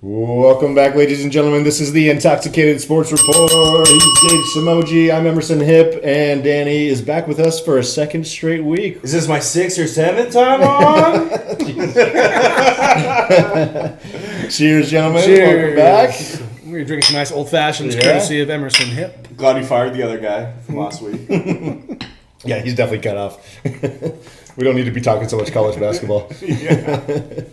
Welcome back, ladies and gentlemen. This is the Intoxicated Sports Report. He's Gage Samoji. I'm Emerson Hipp, and Danny is back with us for a second straight week. Is this my 6th or 7th time on? Cheers, gentlemen. Cheers. Welcome back. We're drinking some nice old fashions, courtesy of Emerson Hipp. Glad you fired the other guy from last week. Yeah, he's definitely cut off. We don't need to be talking so much college basketball. Yeah.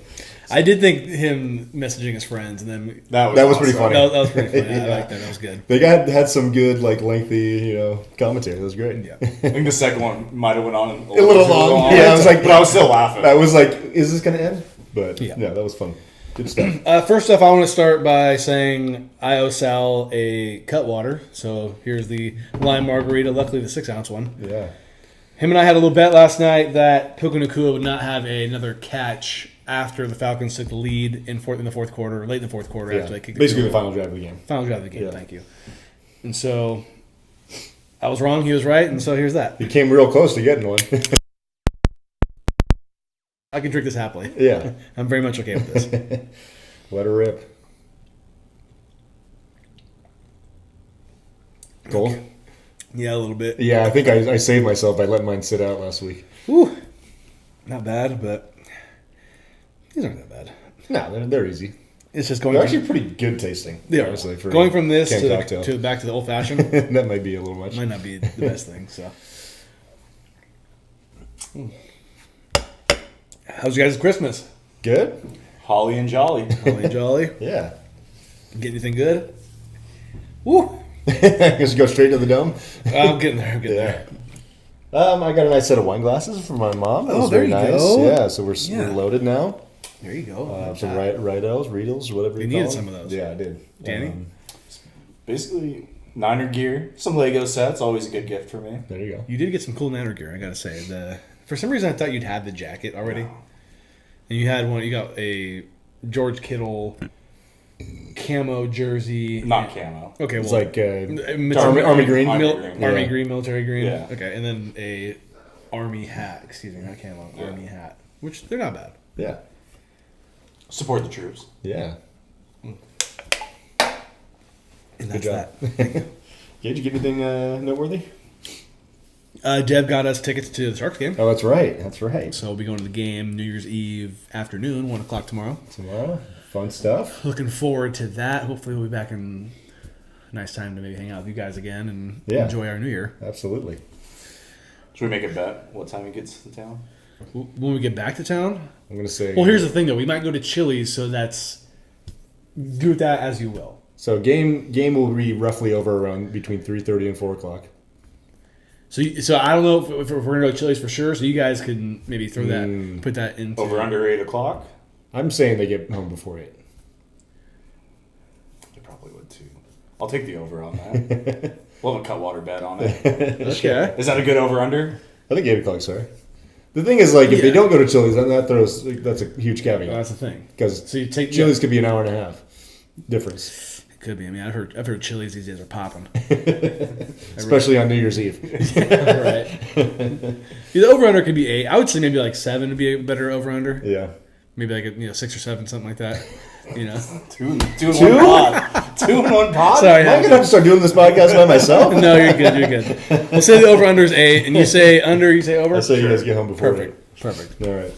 I did think him messaging his friends, and then That was pretty funny. that was pretty funny. Yeah. I like that. That was good. They had some good, lengthy, commentary. That was great. Yeah. I think the second one might have went on A little long. Yeah, I was like, but I was still laughing. I was like, is this going to end? But Yeah. yeah, that was fun. Good stuff. First off, I want to start by saying I owe Sal a Cutwater. So here's the lime margarita, luckily the 6-ounce one. Yeah. Him and I had a little bet last night that Puka Nacua would not have another catch after the Falcons took the lead late in the fourth quarter after they kicked Basically the the final drive of the game. final drive of the game. Yeah. Thank you. And so I was wrong, he was right, and so here's that. He came real close to getting one. I can drink this happily. Yeah. I'm very much okay with this. Let her rip. Cool. Yeah, a little bit. Yeah, I think I saved myself by letting mine sit out last week. Whew. Not bad, but these aren't that bad. No, they're easy. It's just going They're from, actually pretty good tasting. they are. Honestly, for Going from this canned cocktail. to back to the old fashioned That might be a little much. might not be the best thing. So, how's your guys' Christmas? Good? Holly and Jolly. Holly jolly. Yeah. Get anything good? Woo! Just go straight to the dome. I'm getting there. I'm getting Yeah. there. I got a nice set of wine glasses from my mom. That Oh, was there very you nice. go. Yeah, so we're Yeah. loaded now. There you go. Some Riedels, whatever You you needed call some them. of those. Yeah, I did. Danny? Basically, Niner gear, some Lego sets, always a good gift for me. There you go. You did get some cool Niner gear, I gotta say. For some reason, I thought you'd had the jacket already, and you had one. You got a George Kittle camo jersey. Not camo. Okay, It's well, like Army green. Army Yeah. green, military green. Yeah. Okay, and then a Army hat. Excuse me, not camo. Yeah. Army hat, which they're not bad. Yeah. Support the troops. Yeah. And Good that's job. that. Did you get anything noteworthy? Deb got us tickets to the Sharks game, Oh, that's right. That's right. so we'll be going to the game New Year's Eve afternoon, 1:00 tomorrow. Tomorrow. Fun stuff. Looking forward to that. Hopefully, we'll be back in a nice time to maybe hang out with you guys again and Yeah. enjoy our New Year. Absolutely. Should we make a bet what time he gets to town? When we get back to town, I'm going to say. well, here's the thing though. We might go to Chili's, so that's do with that as you will. So game will be roughly over around between 3:30 and 4 o'clock. So I don't know if we're gonna go to Chili's for sure. So you guys can maybe throw that, put that into Over under 8 o'clock? I'm saying they get home before 8. They probably would too. I'll take the over on that. We'll have a Cutwater bet on it. Okay. Is that a good over under? I think 8 o'clock, sorry. The thing is, if they Yeah. don't go to Chili's, then that's a huge Well, caveat. that's the thing. Because So you take Chili's could be an hour and a half difference. It could be. I mean, I've heard Chili's these days are popping. Especially on New Year's Eve. Right. The over under could be 8. I would say maybe like 7 would be a better over under. Yeah. Maybe like 6 or 7, something like that. Two in one pod. 2 in one pod? Sorry. Am I going to have to start doing this podcast by myself? No, you're good. You're good. We'll say the over under is 8, and you say under. You say over. I say you guys get home before Perfect. Perfect. 8. All right.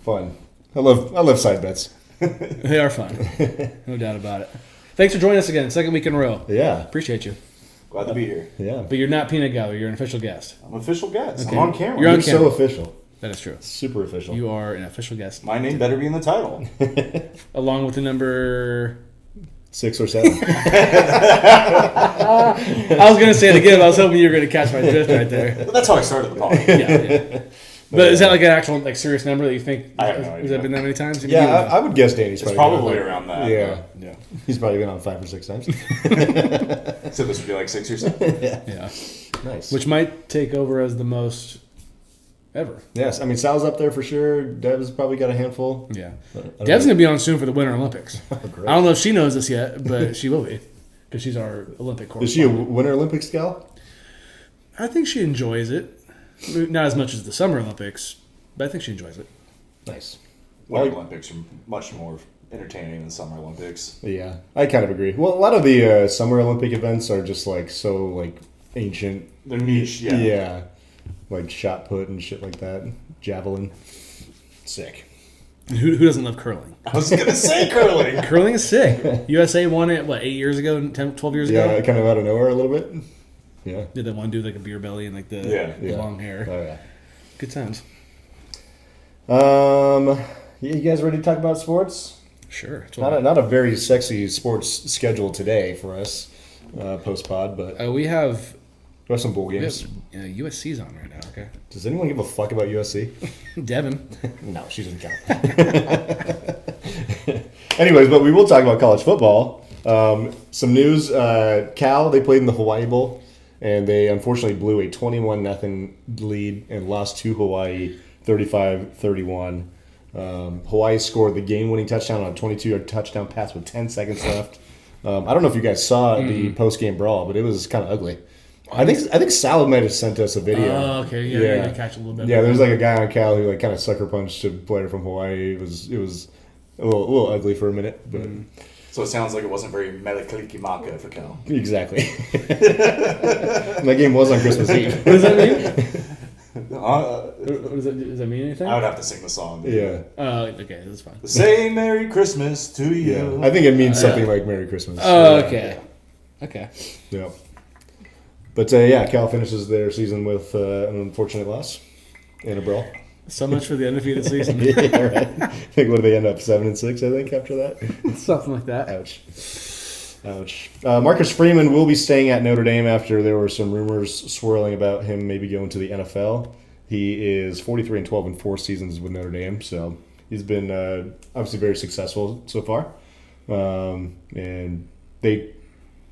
Fun. I love side bets. They are fun. No doubt about it. Thanks for joining us again. Second week in a row. Yeah. Appreciate you. Glad to be here. Yeah. But you're not Peanut Gallery. You're an official guest. I'm an official guest. Okay. I'm on camera. You're on You're so camera. official. That is true. Super official. You are an official guest. My name better be in the title. Along with the number... 6 or 7. I was going to say it again, but I was hoping you were going to catch my drift right there. That's how I started the pod. Yeah. But is that like an actual serious number that you think? I have no Has idea. that been that many times? Yeah, I would guess Danny's It's probably probably been on, around that. Yeah. Yeah. He's probably been on 5 or 6 times. So this would be like 6 or 7. Yeah. Nice. Which might take over as the most ever. Yes, I mean Sal's up there for sure. Dev's probably got a handful. Yeah. I don't Dev's know. going to be on soon for the Winter Olympics. Great. I don't know if she knows this yet, but she will be. Because she's our Olympic Is she a correspondent. Winter Olympics gal? I think she enjoys it. Not as much as the Summer Olympics, but I think she enjoys it. Nice. Winter Olympics are much more entertaining than Summer Olympics. Yeah, I kind of agree. Well, a lot of the Summer Olympic events are just like so like ancient. They're niche, yeah. Yeah, like shot put and shit like that. Javelin. Sick. Who doesn't love curling? I was gonna say curling. Curling is sick. USA won it, 8 years ago, 10, 12 years ago? Yeah, kind of out of nowhere a little bit. Yeah. Did that one dude like a beer belly and like the Yeah. long hair? Oh yeah. Good times. You guys ready to talk about sports? Sure. Not a very sexy sports schedule today for us, post pod, but We have some bowl games. USC's on right now. Okay. Does anyone give a fuck about USC? Devin. No, she doesn't count. Anyways, but we will talk about college football. Some news: Cal, they played in the Hawaii Bowl, and they unfortunately blew a 21-0 lead and lost to Hawaii 35-31. Hawaii scored the game-winning touchdown on a 22-yard touchdown pass with 10 seconds left. I don't know if you guys saw the post-game brawl, but it was kind of ugly. I think Sal might have sent us a video. Oh, okay. Yeah. Catch a little bit. Yeah, there's like a guy on Cal who like kind of sucker punched a player from Hawaii. It was a little ugly for a minute, but So it sounds like it wasn't very Melikalikimaka for Cal. exactly. That game was on Christmas Eve. What does that mean? Does that mean anything? I would have to sing the song. Yeah, Okay, that's fine. Say Merry Christmas to you. yeah. I think it means something like Merry Christmas. Oh, okay. Okay. Yeah. But yeah, Cal finishes their season with an unfortunate loss in a brawl. So much for the undefeated season. Yeah, right. I think what do they end up 7-6? I think after that. Something like that. Ouch. Marcus Freeman will be staying at Notre Dame after there were some rumors swirling about him maybe going to the NFL. He is 43-12 in 4 seasons with Notre Dame, so he's been obviously very successful so far. And they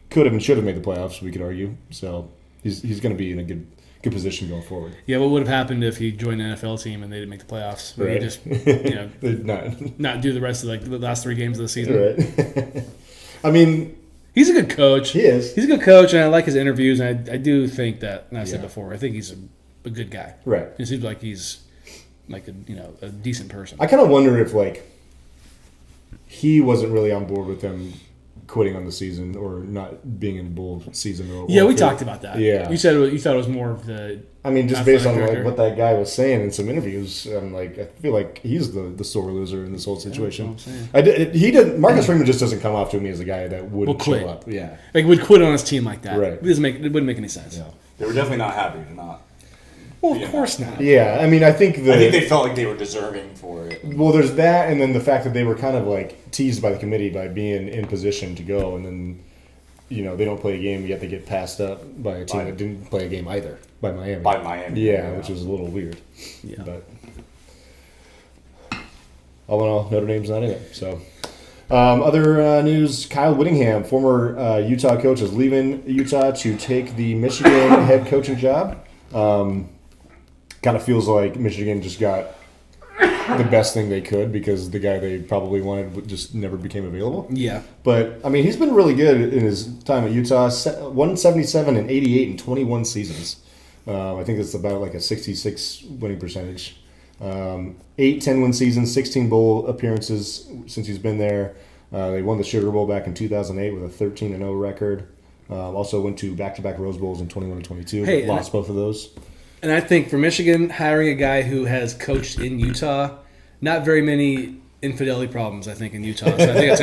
could have and should have made the playoffs, we could argue. So he's going to be in a good position going forward. Yeah, what would have happened if he joined an NFL team and they didn't make the playoffs? Would Right. he just not do the rest of the last 3 games of the season? Right. I mean, he's a good coach. he is. He's a good coach, and I like his interviews. And I do think that, and I said Yeah. before, I think he's a good guy. Right. It seems like he's like a decent person. I kind of wonder if like he wasn't really on board with them quitting on the season or not being in bowl season. Yeah, we talked about that. Yeah. You thought it was more of the. I mean, just based on athletic like what that guy was saying in some interviews, I'm like, I feel like he's the sore loser in this whole situation. That's what I'm saying. Marcus Freeman just doesn't come off to me as a guy that would Will quit. show up. Yeah. Like would quit on his team like that. Right. It wouldn't make any sense. Yeah. They were definitely not happy to not. Well, Yeah. of course not. Yeah. I mean, I think I think they felt like they were deserving for it. well, there's that, and then the fact that they were kind of like teased by the committee by being in position to go, and then they don't play a game, yet they get passed up by a team that didn't play a game either, by Miami. Yeah, which was a little weird. Yeah. But all in all, Notre Dame's not in it. So, other news: Kyle Whittingham, former Utah coach, is leaving Utah to take the Michigan head coaching job. Kind of feels like Michigan just got the best thing they could because the guy they probably wanted just never became available. Yeah. But I mean, he's been really good in his time at Utah. 177 and 88 in 21 seasons. I think that's about like a 66 winning percentage. 8 10-win seasons, 16 bowl appearances since he's been there. They won the Sugar Bowl back in 2008 with a 13-0 record. Also went to back-to-back Rose Bowls in 21 and 22. Hey, lost both of those. And I think for Michigan, hiring a guy who has coached in Utah, not very many infidelity problems, I think, in Utah. So I think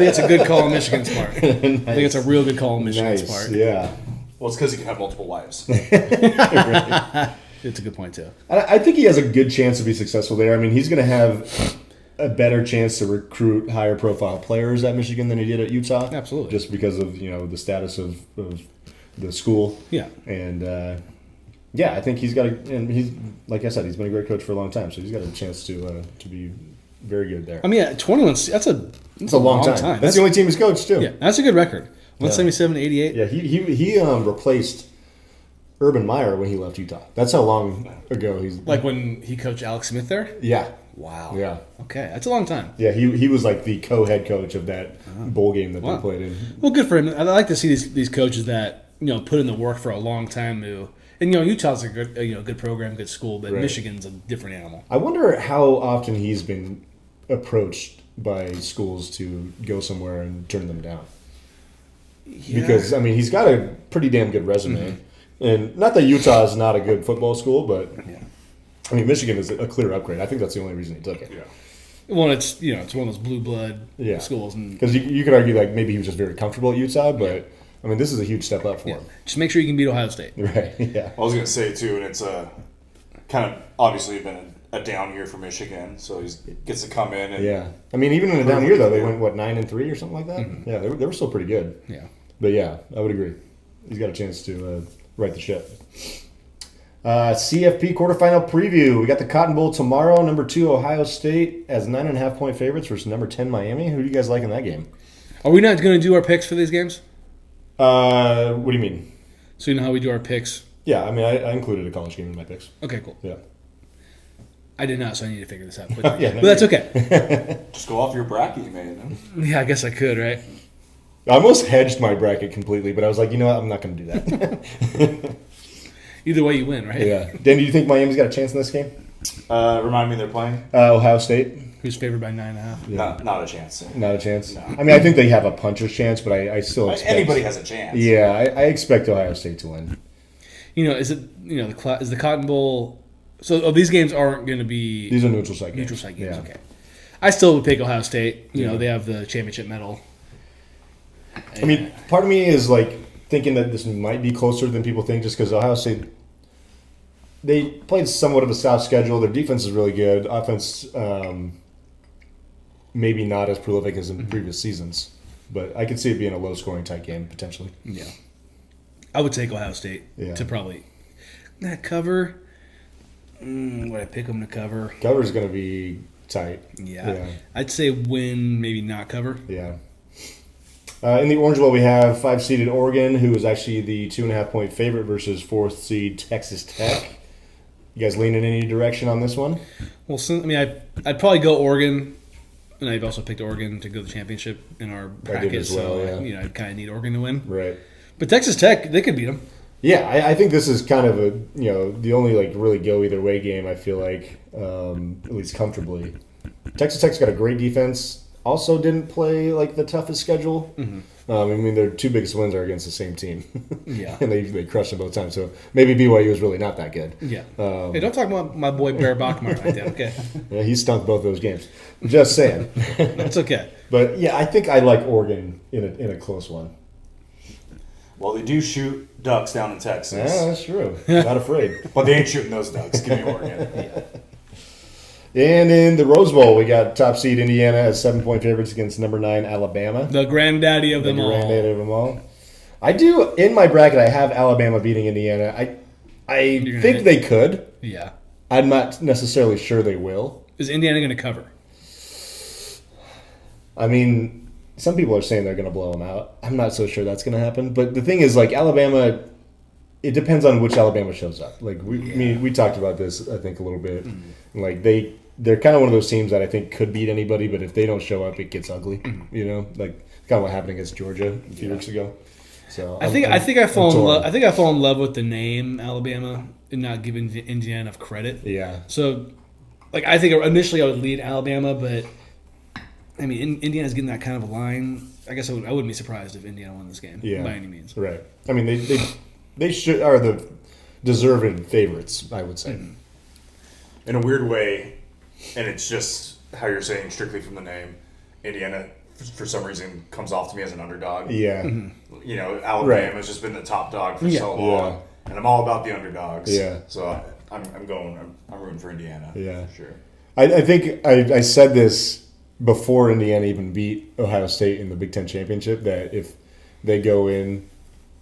it's a good call on Michigan's part. Nice. I think it's a real good call on Michigan's part. Yeah. Well, it's because he can have multiple wives. It's a good point, too. I think he has a good chance to be successful there. I mean, he's going to have a better chance to recruit higher profile players at Michigan than he did at Utah. Absolutely. Just because of, the status of the school. Yeah. And, yeah, I think he's got and he's, like I said, he's been a great coach for a long time, so he's got a chance to be very good there. I mean, 21, that's a long time. That's the only team he's coached, too. Yeah, that's a good record. 177 to 88. Yeah, he replaced Urban Meyer when he left Utah. That's how long ago he's... Like when he coached Alex Smith there? Yeah. Wow. Yeah. Okay, that's a long time. Yeah, he was like the co-head coach of that bowl game that they played in. Well, good for him. I like to see these coaches that put in the work for a long time. And Utah's a good program, good school, but Right. Michigan's a different animal. I wonder how often he's been approached by schools to go somewhere and turn them down. Yeah. Because, I mean, he's got a pretty damn good resume. Mm-hmm. And not that Utah is not a good football school, but, I mean, Michigan is a clear upgrade. I think that's the only reason he took it. Yeah. Well, it's it's one of those blue blood schools. Because you could argue, like, maybe he was just very comfortable at Utah, but, I mean, this is a huge step up for him. Just make sure you can beat Ohio State. Right, yeah. I was going to say, too, and it's kind of obviously been a down year for Michigan, so he gets to come in. And I mean, even in a down year, though, they went, 9-3 or something like that? Mm-hmm. Yeah, they were still pretty good. Yeah. But, yeah, I would agree. He's got a chance to right the ship. CFP Quarterfinal Preview. We got the Cotton Bowl tomorrow. Number 2, Ohio State as 9.5-point favorites versus number 10, Miami. Who do you guys like in that game? Are we not going to do our picks for these games? What do you mean? So you know how we do our picks? Yeah, I mean, I included a college game in my picks. Okay, cool. Yeah. I did not, so I need to figure this out quickly. Yeah, but that's okay. Just go off your bracket you made. Huh? Yeah, I guess I could, right? I almost hedged my bracket completely, but I was like, you know what? I'm not going to do that. Either way, you win, right? Yeah. Dan, do you think Miami's got a chance in this game? Remind me they're playing? Ohio State. Who's favored by 9.5? Yeah. Not a chance. Not a chance? No. I mean, I think they have a puncher's chance, but I still expect... Anybody has a chance. Yeah, I expect Ohio State to win. Is it, is the Cotton Bowl... So these games aren't going to be... These are neutral site games. Neutral site games, yeah. Okay. I still would pick Ohio State. They have the championship medal. I mean, part of me is like thinking that this might be closer than people think just because Ohio State, they played somewhat of a soft schedule. Their defense is really good. Offense, maybe not as prolific as in previous seasons. But I could see it being a low-scoring tight game, potentially. Yeah. I would take Ohio State to probably not cover. Would I pick them to cover? Cover is going to be tight. Yeah. I'd say win, maybe not cover. Yeah. In the Orange Bowl, we have 5-seeded Oregon, who is actually the 2.5-point favorite versus 4th seed Texas Tech. You guys lean in any direction on this one? Well, I'd probably go Oregon, and I've also picked Oregon to go to the championship in our bracket. As well, so I kind of need Oregon to win. Right. But Texas Tech, they could beat them. Yeah, I think this is kind of the only like really go either way game. I feel like at least comfortably. Texas Tech's got a great defense. Also didn't play like the toughest schedule. Mm-hmm. I mean, their 2 biggest wins are against the same team. Yeah. And they crushed them both times. So maybe BYU was really not that good. Yeah. Hey, don't talk about my boy Bear Bachmar right there, okay? Yeah, he stunk both those games. Just saying. That's okay. But yeah, I think I like Oregon in a close one. Well, they do shoot ducks down in Texas. Yeah, that's true. Not afraid. But they ain't shooting those ducks. Give me Oregon. Yeah. And in the Rose Bowl, we got top seed Indiana as 7-point favorites against number 9 Alabama. The granddaddy of them all. Granddaddy of them all. I do, in my bracket, I have Alabama beating Indiana. I think they could. Yeah. I'm not necessarily sure they will. Is Indiana going to cover? I mean, some people are saying they're going to blow them out. I'm not so sure that's going to happen. But the thing is, like, Alabama, it depends on which Alabama shows up. Like, we talked about this, I think, a little bit. Mm-hmm. Like, they're kind of one of those teams that I think could beat anybody, but if they don't show up, it gets ugly. Mm-hmm. Like kind of what happened against Georgia a few weeks ago. So I think I fall in love. I think I fall in love with the name Alabama and not giving Indiana enough credit. Yeah. So, like, I think initially I would lead Alabama, but I mean, Indiana's getting that kind of a line. I guess I wouldn't be surprised if Indiana won this game by any means. Right. I mean, they are the deserving favorites, I would say. Mm-hmm. In a weird way, and it's just how you're saying strictly from the name, Indiana, for some reason, comes off to me as an underdog. Yeah. Mm-hmm. Alabama's just been the top dog for so long, and I'm all about the underdogs. Yeah. So I'm rooting for Indiana. Yeah. For sure. I think I said this before Indiana even beat Ohio State in the Big Ten Championship, that if they go in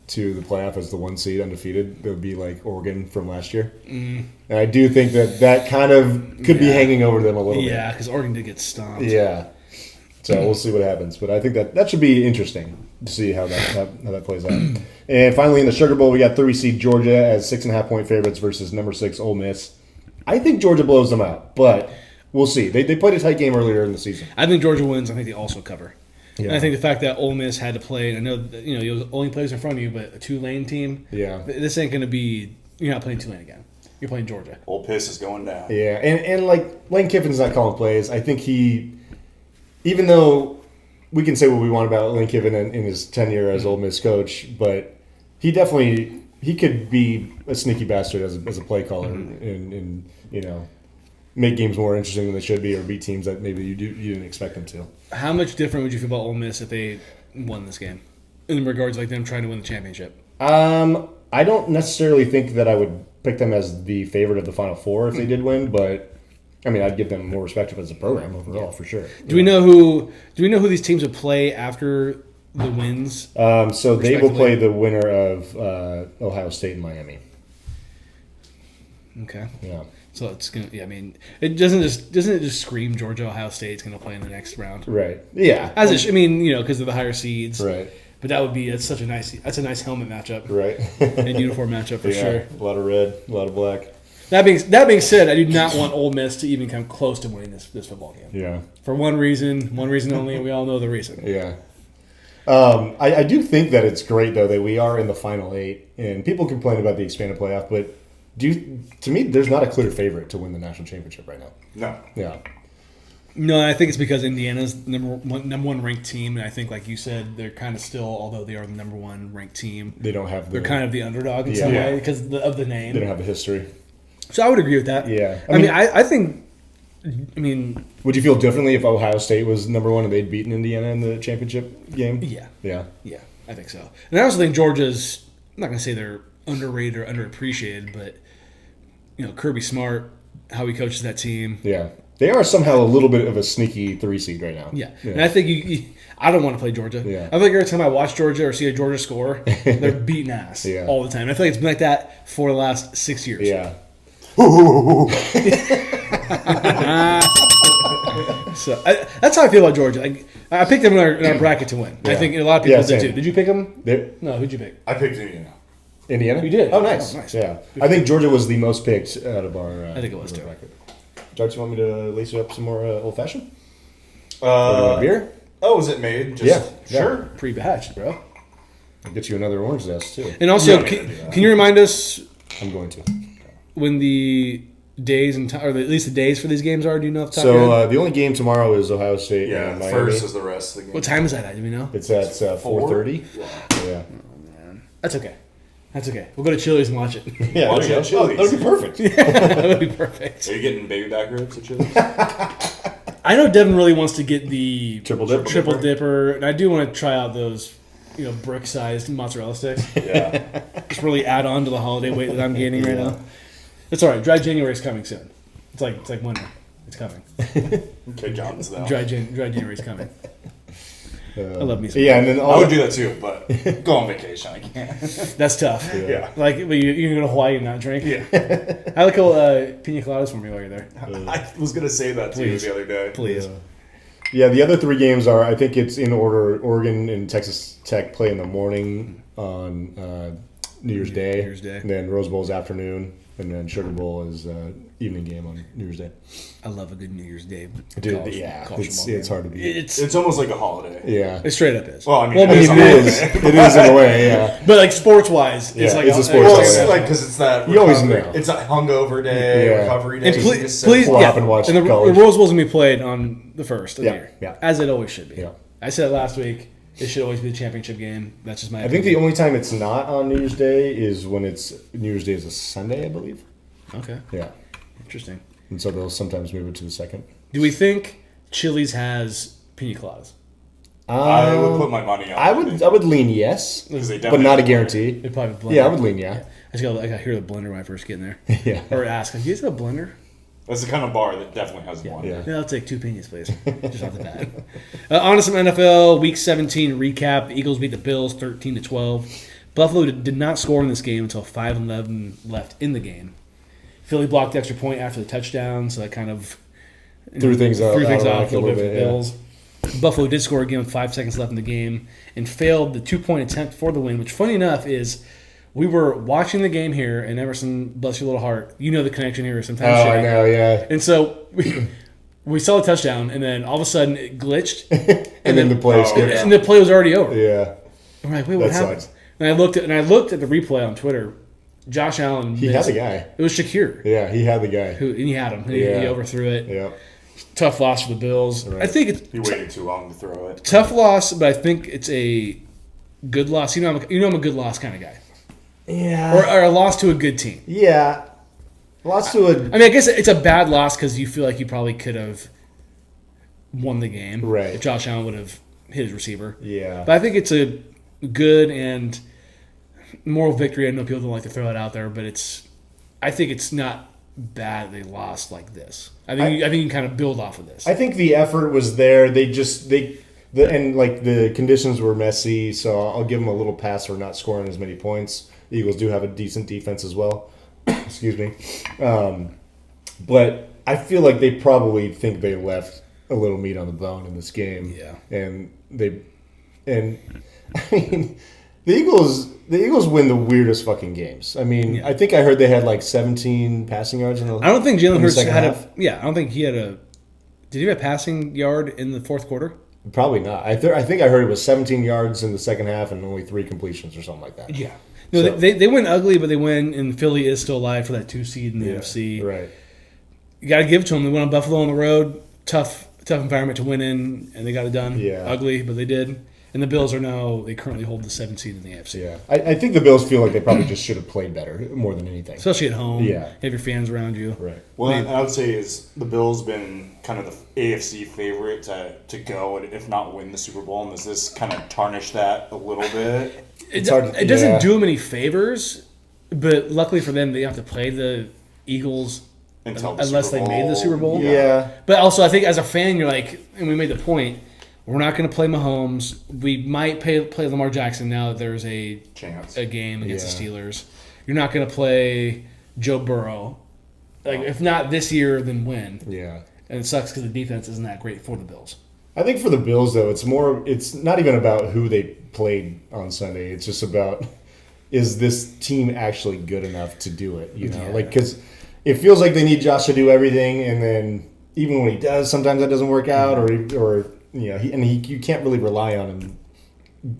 to the playoff as the 1 seed undefeated, they'll be like Oregon from last year. Mm. And I do think that kind of could be hanging over them a little bit. Yeah, because Oregon did get stomped. Yeah. So we'll see what happens. But I think that should be interesting to see how that plays out. And finally in the Sugar Bowl, we got 3-seed Georgia as 6.5-point favorites versus number 6 Ole Miss. I think Georgia blows them out, but we'll see. They played a tight game earlier in the season. I think Georgia wins. I think they also cover. Yeah. And I think the fact that Ole Miss had to play, and I know that, you only players in front of you, but a Tulane team. Yeah. This ain't going to be. You're not playing Tulane again. You're playing Georgia. Old Piss is going down. Yeah, and like Lane Kiffin's not calling plays. I think he even though we can say what we want about Lane Kiffin in his tenure as Ole Miss coach, but he could be a sneaky bastard as a play caller and make games more interesting than they should be or beat teams that maybe you didn't expect them to. How much different would you feel about Ole Miss if they won this game in regards to them trying to win the championship? I don't necessarily think that I would pick them as the favorite of the Final Four if they did win, but I mean, I'd give them more respect as a program overall for sure. Do we know who these teams would play after the wins? So they will play the winner of Ohio State and Miami. Okay. Yeah. So it's gonna. Yeah, I mean, doesn't it just scream Georgia Ohio State's gonna play in the next round? Right. Yeah. Because of the higher seeds. Right. But that's a nice helmet matchup. Right. And uniform matchup for sure. A lot of red, a lot of black. That being said, I do not want Ole Miss to even come close to winning this football game. Yeah. For one reason only, and we all know the reason. Yeah. I do think that it's great though that we are in the Final Eight, and people complain about the expanded playoff, but to me, there's not a clear favorite to win the national championship right now. No. Yeah. No, I think it's because Indiana's number one ranked team, and I think, like you said, they're kind of still, although they are the number one ranked team, They don't have. they're kind of the underdog in some way because of the name. They don't have the history. So I would agree with that. Yeah. I think. Would you feel differently if Ohio State was number one and they'd beaten Indiana in the championship game? Yeah. Yeah. Yeah, I think so. And I also think Georgia's, I'm not going to say they're underrated or underappreciated, but, Kirby Smart, how he coaches that team. Yeah. They are somehow a little bit of a sneaky 3 seed right now. Yeah. And I think I don't want to play Georgia. Yeah. I think every time I watch Georgia or see a Georgia score, they're beating ass all the time. I feel like it's been like that for the last 6 years. Yeah. So that's how I feel about Georgia. I picked them in our bracket to win. Yeah. I think a lot of people did same. too. Did you pick them? They're- No, who'd you pick? I picked Indiana. Indiana? You did? Oh, nice. Oh, nice. Yeah. I think Georgia was the most picked out of our I think it was our too. bracket. George, you want me to lace you up some more old fashioned? Or do you want a beer? Oh, is it made? Yeah. Sure. Pre-batched, bro. I'll get you another orange zest too. And also, don't need to do that. can you remind us I'm going to. when the days and or at least the days for these games are? Do you know off the top of your So head? the only game tomorrow is Ohio State Yeah, and Miami. first is the rest of the game. What time is that at? Do we know? It's at 4:30. Yeah. That's okay. That's okay. We'll go to Chili's and watch it. Yeah. Watch there it you at go. Oh, Chili's. that'll be perfect. That would be perfect. Are you getting baby back ribs at Chili's? I know Devin really wants to get the Triple dip. triple dipper, and I do want to try out those, brick-sized mozzarella sticks. Yeah. Just really add on to the holiday weight that I'm gaining right now. It's all right. Dry January is coming soon. It's like winter. It's coming. Okay, John's though. Dry January is coming. I love me some. Yeah, and then I would do that too, but go on vacation. I can't. That's tough. Yeah. Like, but you can go to Hawaii and not drink. Yeah. I like pina coladas for me while you're there. I was gonna say that to you Please. the other day. Please. Yeah, the other 3 games are, I think it's in order. Oregon and Texas Tech play in the morning on New Year's Day. New Year's Day. And then Rose Bowl is afternoon. And then Sugar Bowl is evening game on New Year's Day. I love a good New Year's Day. Dude, college it's football hard to game. beat. It's almost like a holiday. Yeah. It straight up is. Well, I mean, I mean, it's a it is. holiday. It is in a way, yeah. But like sports wise, it's Yeah, like it's a sports Well, holiday. it's Yeah. like because it's that You always recovery- know. It's a hungover day, Yeah. recovery day. And You please, just sit please, pull yeah. up and watch the college. Rose Bowl's gonna be played on the first of the Yeah, year, yeah. as it always should be. Yeah. I said it last week. It should always be the championship game. That's just my. I think the opinion. only time it's not on New Year's Day is when it's New Year's Day is a Sunday, I believe. Okay, Yeah. interesting. And so they'll sometimes move it to the second. Do we think Chili's has pina coladas? I would put my money on. I would lean yes, because they but definitely not a have guarantee. They probably blend. Yeah, I would lean yeah. I gotta hear the blender when I first get in there, Yeah. or ask, "You guys have a blender?" That's the kind of bar that definitely has one. Yeah. Yeah, I'll take 2 pinas, please. Just off the bat. On to some NFL Week 17 recap. The Eagles beat the Bills 13-12. Buffalo did not score in this game until 5:11 left in the game. Philly blocked the extra point after the touchdown, so that kind of Threw things off off a a little little bit for bit, the yeah. Bills. Buffalo did score again with 5 seconds left in the game and failed the 2-point attempt for the win, which, funny enough, is we were watching the game here, and Emerson, bless your little heart, you know the connection here is sometimes Oh, I shitty. know, yeah. And so we saw the touchdown, and then all of a sudden it glitched, And then the play Oh, skipped. yeah. and the play was already over. Yeah. And we're like, wait, what That happened? sucks. And I looked at the replay on Twitter. Josh Allen He had missed. the guy. It was Shakir Yeah, he had the guy. and he had him. He Yeah. overthrew it. Yeah. Tough loss for the Bills. Right. I think it's He waited too long to throw it. tough loss, but I think it's a good loss. I'm a good loss kind of guy, Yeah. or a loss to a good team. Yeah. Lost to a. I mean, I guess it's a bad loss because you feel like you probably could have won the game, Right. if Josh Allen would have hit his receiver. Yeah. But I think it's a good and moral victory. I know people don't like to throw it out there, but I think it's not bad they lost like this. I think you can kind of build off of this. I think the effort was there. And the conditions were messy, so I'll give them a little pass for not scoring as many points. The Eagles do have a decent defense as well. Excuse me. But I feel like they probably think they left a little meat on the bone in this game. Yeah. And I mean, the Eagles win the weirdest fucking games. I mean, Yeah. I think I heard they had like 17 passing yards in the I don't think Jalen in the Hurts second had half. I don't think he had a. Did he have a passing yard in the fourth quarter? Probably not. I think I heard it was 17 yards in the second half and only 3 completions or something like that. Yeah. No, So- they win ugly, but they win, and Philly is still alive for that 2 seed in the NFC. Right. You got to give it to them. They went on Buffalo on the road, tough environment to win in, and they got it done. Yeah. Ugly, but they did. And the Bills they currently hold the 7th seed in the AFC. Yeah. I think the Bills feel like they probably just should have played better more than anything. Especially at home. Yeah. You have your fans around you. Right. Well, and I would say is the Bills been kind of the AFC favorite to go and if not win the Super Bowl, and does this kind of tarnish that a little bit? It hard to- doesn't yeah. do them any favors, but luckily for them, they have to play the Eagles Until the unless Super they made the Super Bowl. Yeah. But also, I think as a fan, you're like, and we made the point, we're not going to play Mahomes. We might play Lamar Jackson now that there's a Chance. game against the Yeah. Steelers. You're not going to play Joe Burrow. Like, if not this year, then when? Yeah. And it sucks because the defense isn't that great for the Bills. I think for the Bills, though, it's not even about who they played on Sunday. It's just about, is this team actually good enough to do it? You know, Yeah. like, because it feels like they need Josh to do everything, and then even when he does, sometimes that doesn't work out, or you know, you can't really rely on him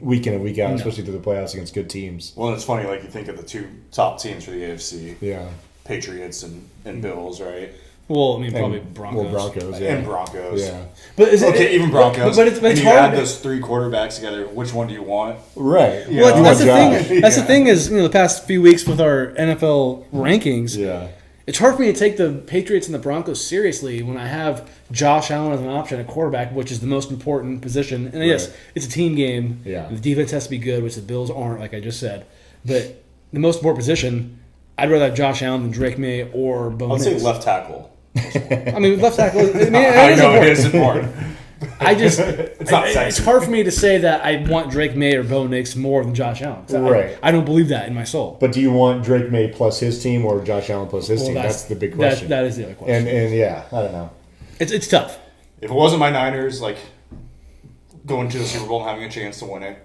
week in and week out, especially through the playoffs against good teams. Well, and it's funny, like you think of the 2 top teams for the AFC, Yeah. Patriots and Bills, right? Well, I mean, probably And- Broncos. Well, Broncos, yeah. And Broncos. Yeah. But is it, Okay, even Broncos. But it's and you hard. add those 3 quarterbacks together. Which one do you want? Right. Yeah. Well, You that's the want Josh. thing. That's the thing is, the past few weeks with our NFL rankings, Yeah. it's hard for me to take the Patriots and the Broncos seriously when I have Josh Allen as an option at quarterback, which is the most important position. And yes, Right. it's a team game. Yeah. The defense has to be good, which the Bills aren't, like I just said. But the most important position, I'd rather have Josh Allen than Drake May or Bo I'd say Nix. left tackle. I mean, left tackle. I mean, I know it is important. I just not it's sexy. hard for me to say that I want Drake May or Bo Nix more than Josh Allen. 'Cause Right. I don't believe that in my soul. But do you want Drake May plus his team or Josh Allen plus his Well, team? That's the big question. That is the other question. And yeah, I don't know. It's tough. If it wasn't my Niners, like going to the Super Bowl and having a chance to win it,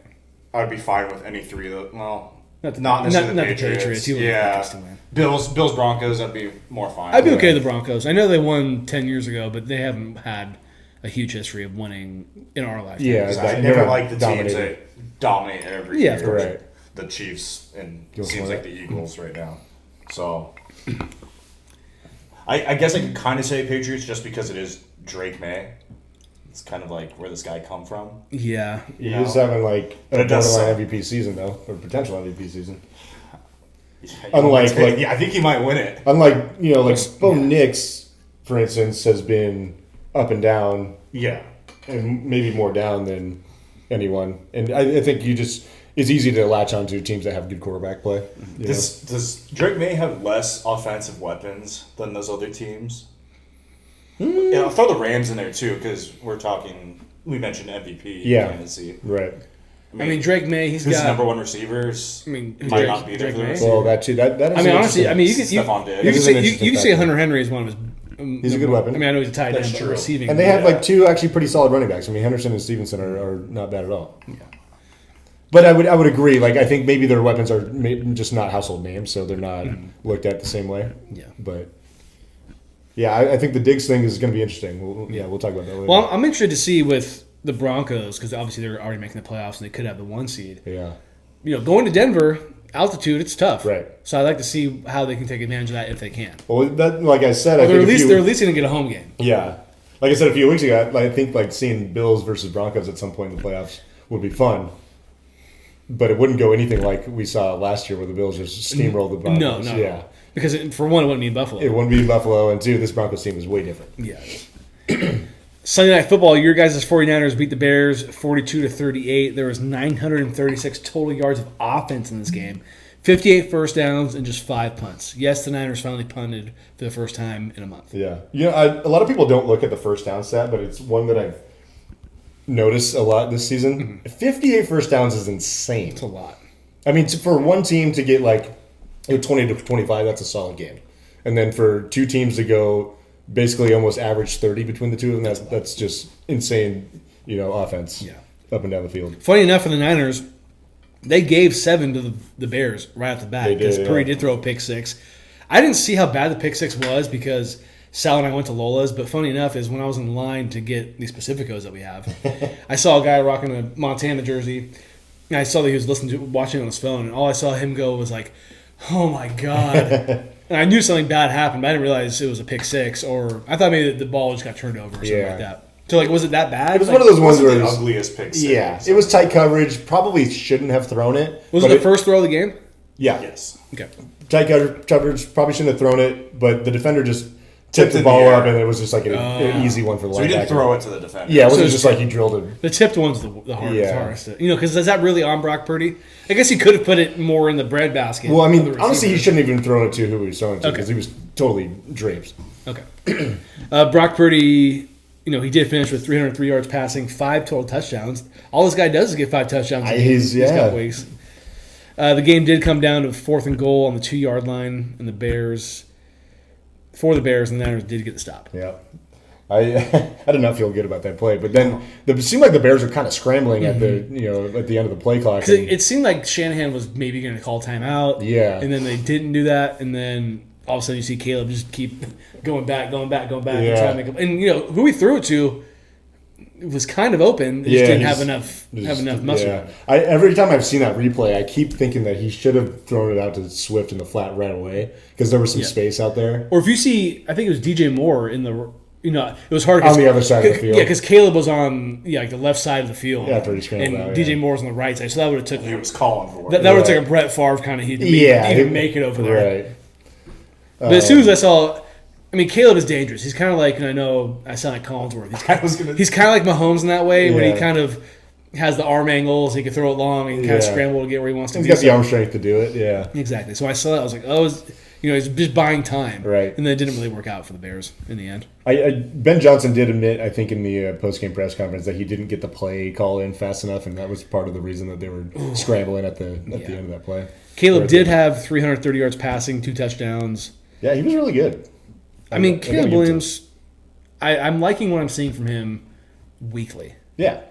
I'd be fine with any 3 of those. Well, not necessarily not the the Patriots. Patriots. You wouldn't want Yeah, us to win. Bills, Broncos. I'd be more fine. I'd be with. okay with the Broncos. I know they won 10 years ago, but they haven't had a huge history of winning in our lifetime. Yeah, I they're never not like the teams dominating. that dominate every Yeah, year. right. The Chiefs and You want seems some like of the Eagles right now. So I guess I could kind of say Patriots just because it is Drake May. It's kind of like where this guy come from. Yeah. He know? is having like But a it does borderline suck. MVP season though, or potential MVP season. Unlike, like- yeah, I think he might win it. Unlike like Bo Nix, for instance, has been up and down, Yeah. and maybe more down than anyone. And I think it's easy to latch onto teams that have good quarterback play. you know? Does Drake May have less offensive weapons than those other teams? Yeah, I'll throw the Rams in there too because we mentioned MVP Yeah. candidacy. Right. I mean, Drake May, he's His got. number 1 receivers I mean, might Drake- not be there Drake for the May? rest Well, that too. That is. I mean, an honestly, interesting- I mean, you could Stephon Diggs. you could That is say an you interesting could say factor. Hunter Henry is one of his. He's a good weapon. I mean, I know he's a tight That's end, but true. receiving. And they have like 2 actually pretty solid running backs. I mean, Henderson and Stevenson are not bad at all. Yeah. But I would agree. Like I think maybe their weapons are just not household names, so they're not looked at the same way. Yeah. But yeah, I think the Diggs thing is going to be interesting. We'll talk about that later. Well, I'm interested to see with the Broncos because obviously they're already making the playoffs and they could have the 1 seed. yeah. Going to Denver, altitude, it's tough. Right. So I'd like to see how they can take advantage of that if they can. Well, that like I said, Or I they're think at least going to get a home game. yeah. like I said a few weeks ago, I think like seeing Bills versus Broncos at some point in the playoffs would be fun. But it wouldn't go anything like we saw last year where the Bills just steamrolled the Broncos. No. Yeah. Because for one, it wouldn't be in Buffalo. It wouldn't be in Buffalo, and two, this Broncos team is way different. Yeah. Sunday Night Football, your guys' 49ers beat the Bears 42-38. There was 936 total yards of offense in this game. 58 first downs and just 5 punts. Yes, the Niners finally punted for the first time in a month. Yeah. A lot of people don't look at the first down stat, but it's one that I've noticed a lot this season. 58 first downs is insane. It's a lot. I mean, for one team to get like 20 to 25, that's a solid game. And then for two teams to go basically almost average 30 between the two of them, that's just insane, offense up and down the field. Funny enough for the Niners, they gave 7 to the Bears right off the bat because Purdy did throw a pick 6. I didn't see how bad the pick 6 was because Sal and I went to Lola's, but funny enough is when I was in line to get these Pacificos that we have, I saw a guy rocking a Montana jersey, and I saw that he was watching on his phone, and all I saw him go was like, "Oh my god!" And I knew something bad happened, but I didn't realize it was a pick 6, or I thought maybe the ball just got turned over or something like that. So was it that bad? It was one of those ones where the ugliest pick 6. Yeah, it was tight coverage. Probably shouldn't have thrown it. Was it the first throw of the game? Yeah. Yes. Okay. Tight coverage. Probably shouldn't have thrown it, but the defender just tipped the ball up, and it was just like an easy one for the linebacker. So he didn't throw it to the defender. Yeah, it wasn't just like he drilled it. The tipped one's the hardest. Because is that really on Brock Purdy? I guess he could have put it more in the breadbasket. Well, I mean, honestly, he shouldn't have even thrown it to who he was throwing it to because he was totally draped. Okay. Brock Purdy, he did finish with 303 yards passing, 5 total touchdowns. All this guy does is get 5 touchdowns in these couple weeks. The game did come down to 4th and goal on the 2-yard line, and the Niners did get the stop. Yeah. I did not feel good about that play, but then it seemed like the Bears were kind of scrambling at the end of the play clock. It seemed like Shanahan was maybe going to call timeout. Yeah. And then they didn't do that, and then all of a sudden you see Caleb just keep going back, and trying to make him. And who he threw it to was kind of open. He just didn't have enough muscle. Yeah. Every time I've seen that replay, I keep thinking that he should have thrown it out to Swift in the flat right away because there was some space out there. Or if you see, I think it was DJ Moore in the. It was hard on the other side of the field. Yeah, because Caleb was on like the left side of the field. Yeah, after he scrambled and out. DJ Moore was on the right side, so that would have took. He was calling for it. That would have taken a Brett Favre kind of. He'd make it over there. Right. But as soon as I saw, Caleb is dangerous. He's kind of like, and I know I sound like Collinsworth. He's kind of like Mahomes in that way, when he kind of has the arm angles. He can throw it long and kind of scramble to get where he wants to. He's got the arm strength to do it. Yeah. Exactly. So I saw that. I was like, he's just buying time. Right. And then it didn't really work out for the Bears in the end. Ben Johnson did admit, I think, in the post-game press conference that he didn't get the play call in fast enough, and that was part of the reason that they were scrambling at the end of that play. Caleb did have 330 yards passing, 2 touchdowns. Yeah, he was really good. Caleb Williams, I'm liking what I'm seeing from him weekly. Yeah.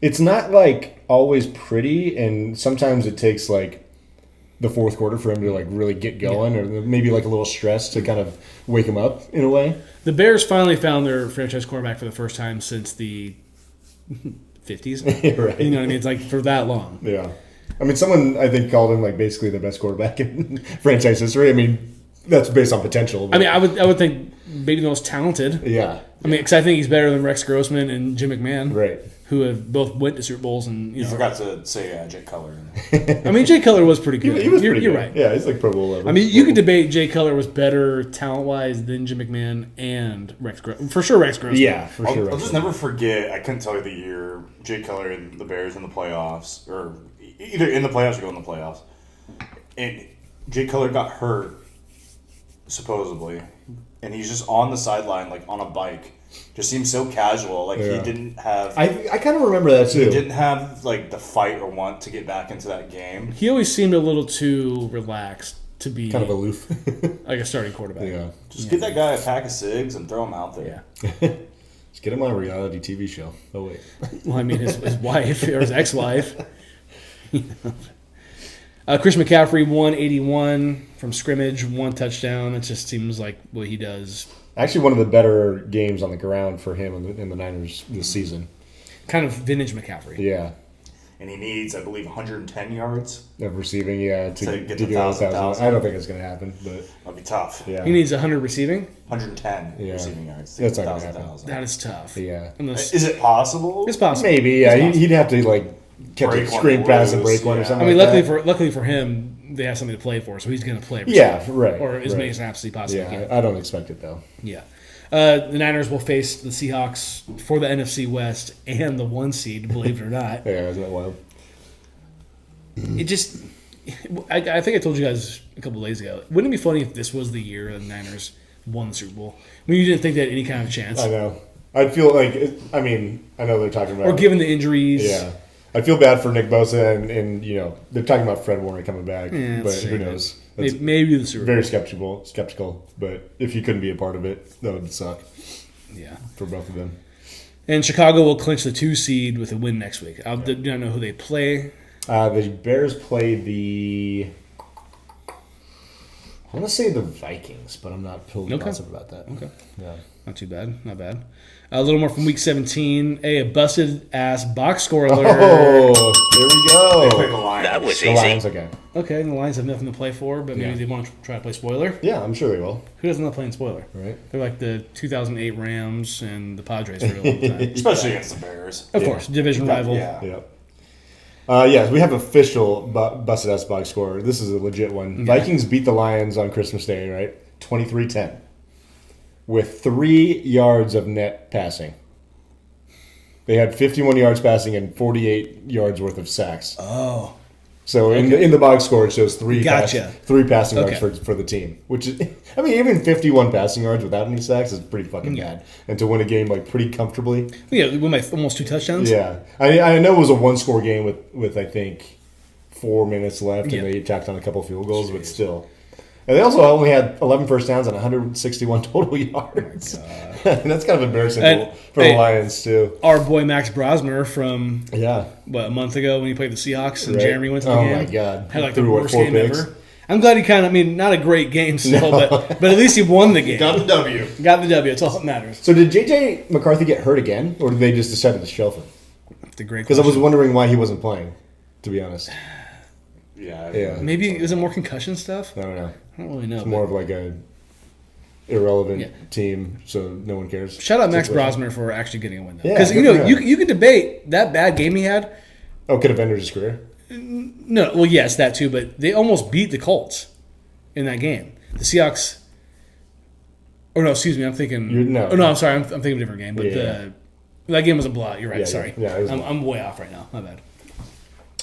It's not, always pretty, and sometimes it takes, the fourth quarter for him to, really get going, or maybe, a little stress to kind of wake him up in a way. The Bears finally found their franchise quarterback for the first time since the 50s. Right. You know what I mean? It's for that long. Yeah. Someone, I think, called him, basically the best quarterback in franchise history. That's based on potential. But. I would think maybe the most talented. Yeah. Because I think he's better than Rex Grossman and Jim McMahon. Right. Who have both went to Super Bowls. And You forgot to say Jay Cutler. Jay Cutler was pretty good. He was pretty good. You're right. Yeah, he's Pro Bowl level. You could debate Jay Cutler was better talent-wise than Jim McMahon and Rex Grossman. For sure, Rex Grossman. Yeah, for sure. I'll just never forget, I couldn't tell you the year Jay Cutler and the Bears in the playoffs, or either in the playoffs or going in the playoffs. And Jay Cutler got hurt, supposedly, and he's just on the sideline, on a bike. Just seems so casual. He didn't have... I kind of remember that, too. He didn't have, the fight or want to get back into that game. He always seemed a little too relaxed to be... Kind of aloof. like a starting quarterback. Yeah. Just get that guy a pack of cigs and throw him out there. Yeah. Just get him on a reality TV show. Oh, wait. Well, his wife, or his ex-wife. Chris McCaffrey, 181 from scrimmage, 1 touchdown. It just seems like what he does... Actually, one of the better games on the ground for him in the Niners this season. Kind of vintage McCaffrey. Yeah. and he needs, I believe, 110 yards. Of receiving, to get get 1,000. I don't think it's going to happen, but that'd be tough. yeah. He needs 100 receiving. 110 receiving yards. That's not going to happen. That is tough. Yeah. Is it possible? It's possible. Maybe, yeah. He'd have to catch a screen pass and break one or something. I mean, like luckily for him, they have something to play for, so he's going to play. Yeah, right. Or as many right. snaps as he possibly can. I don't expect it though. Yeah. The Niners will face the Seahawks for the NFC West and the 1 seed, believe it or not. Yeah, isn't that wild? It just... I think I told you guys a couple of days ago. Wouldn't it be funny if this was the year the Niners won the Super Bowl? I mean, you didn't think they had any kind of chance. I know. I'd feel like... I know they're talking about... Or given the injuries. Yeah. I feel bad for Nick Bosa and they're talking about Fred Warner coming back, but who knows? Maybe the Super Bowl. Very skeptical, but if he couldn't be a part of it, that would suck. Yeah. For both of them. And Chicago will clinch the 2 seed with a win next week. I do not know who they play. The Bears play the... I want to say the Vikings, but I'm not totally positive about that. Okay. Yeah. Not too bad. Not bad. A little more from Week 17. A busted-ass box score alert. Oh, there we go. They play the Lions. That was The easy. Lions, okay. Okay, and the Lions have nothing to play for, but maybe they want to try to play spoiler. Yeah, I'm sure they will. Who doesn't love playing spoiler? Right. They're like the 2008 Rams and the Padres for a long time. Especially against the Bears. Of course, division rival. Yeah. Yep. Yes, we have official busted ass box score. This is a legit one. Vikings beat the Lions on Christmas Day, right? 23-10. With 3 yards of net passing. They had 51 yards passing and 48 yards worth of sacks. Oh. So in the box score, it shows three Gotcha. passing yards for the team. Which is, I mean, even 51 passing yards without any sacks is pretty fucking bad. And to win a game pretty comfortably. Yeah, we won by almost 2 touchdowns. Yeah, I know it was a 1-score game with I think 4 minutes left, and they tacked on a couple field goals, but still. And they also only had 11 first downs and 161 total yards. And that's kind of embarrassing for the Lions, too. Our boy Max Brosmer from, a month ago when he played the Seahawks and Jeremy went to the game. Oh, my God. Had like the Threw, worst 4 game picks? ever. I'm glad he not a great game still, but at least he won the game. Got the W. Got the W. That's all that matters. So did J.J. McCarthy get hurt again, or did they just decide to shelf him? That's a great Because I question. was wondering why he wasn't playing, to be honest. Yeah. Maybe is it more concussion stuff? I don't know. I don't really know. It's more of like a irrelevant team, so no one cares. Shout out Max situation. Brosmer for actually getting a win. Yeah, Because good for him. you could debate that bad game he had. Oh, could have ended his career? No, well, yes, that too. But they almost beat the Colts in that game. The Seahawks. Or no, excuse me. I'm thinking. I'm sorry. I'm thinking of a different game. But that game was a blowout. You're right. Yeah, sorry. yeah, it was I'm way off right now. My bad.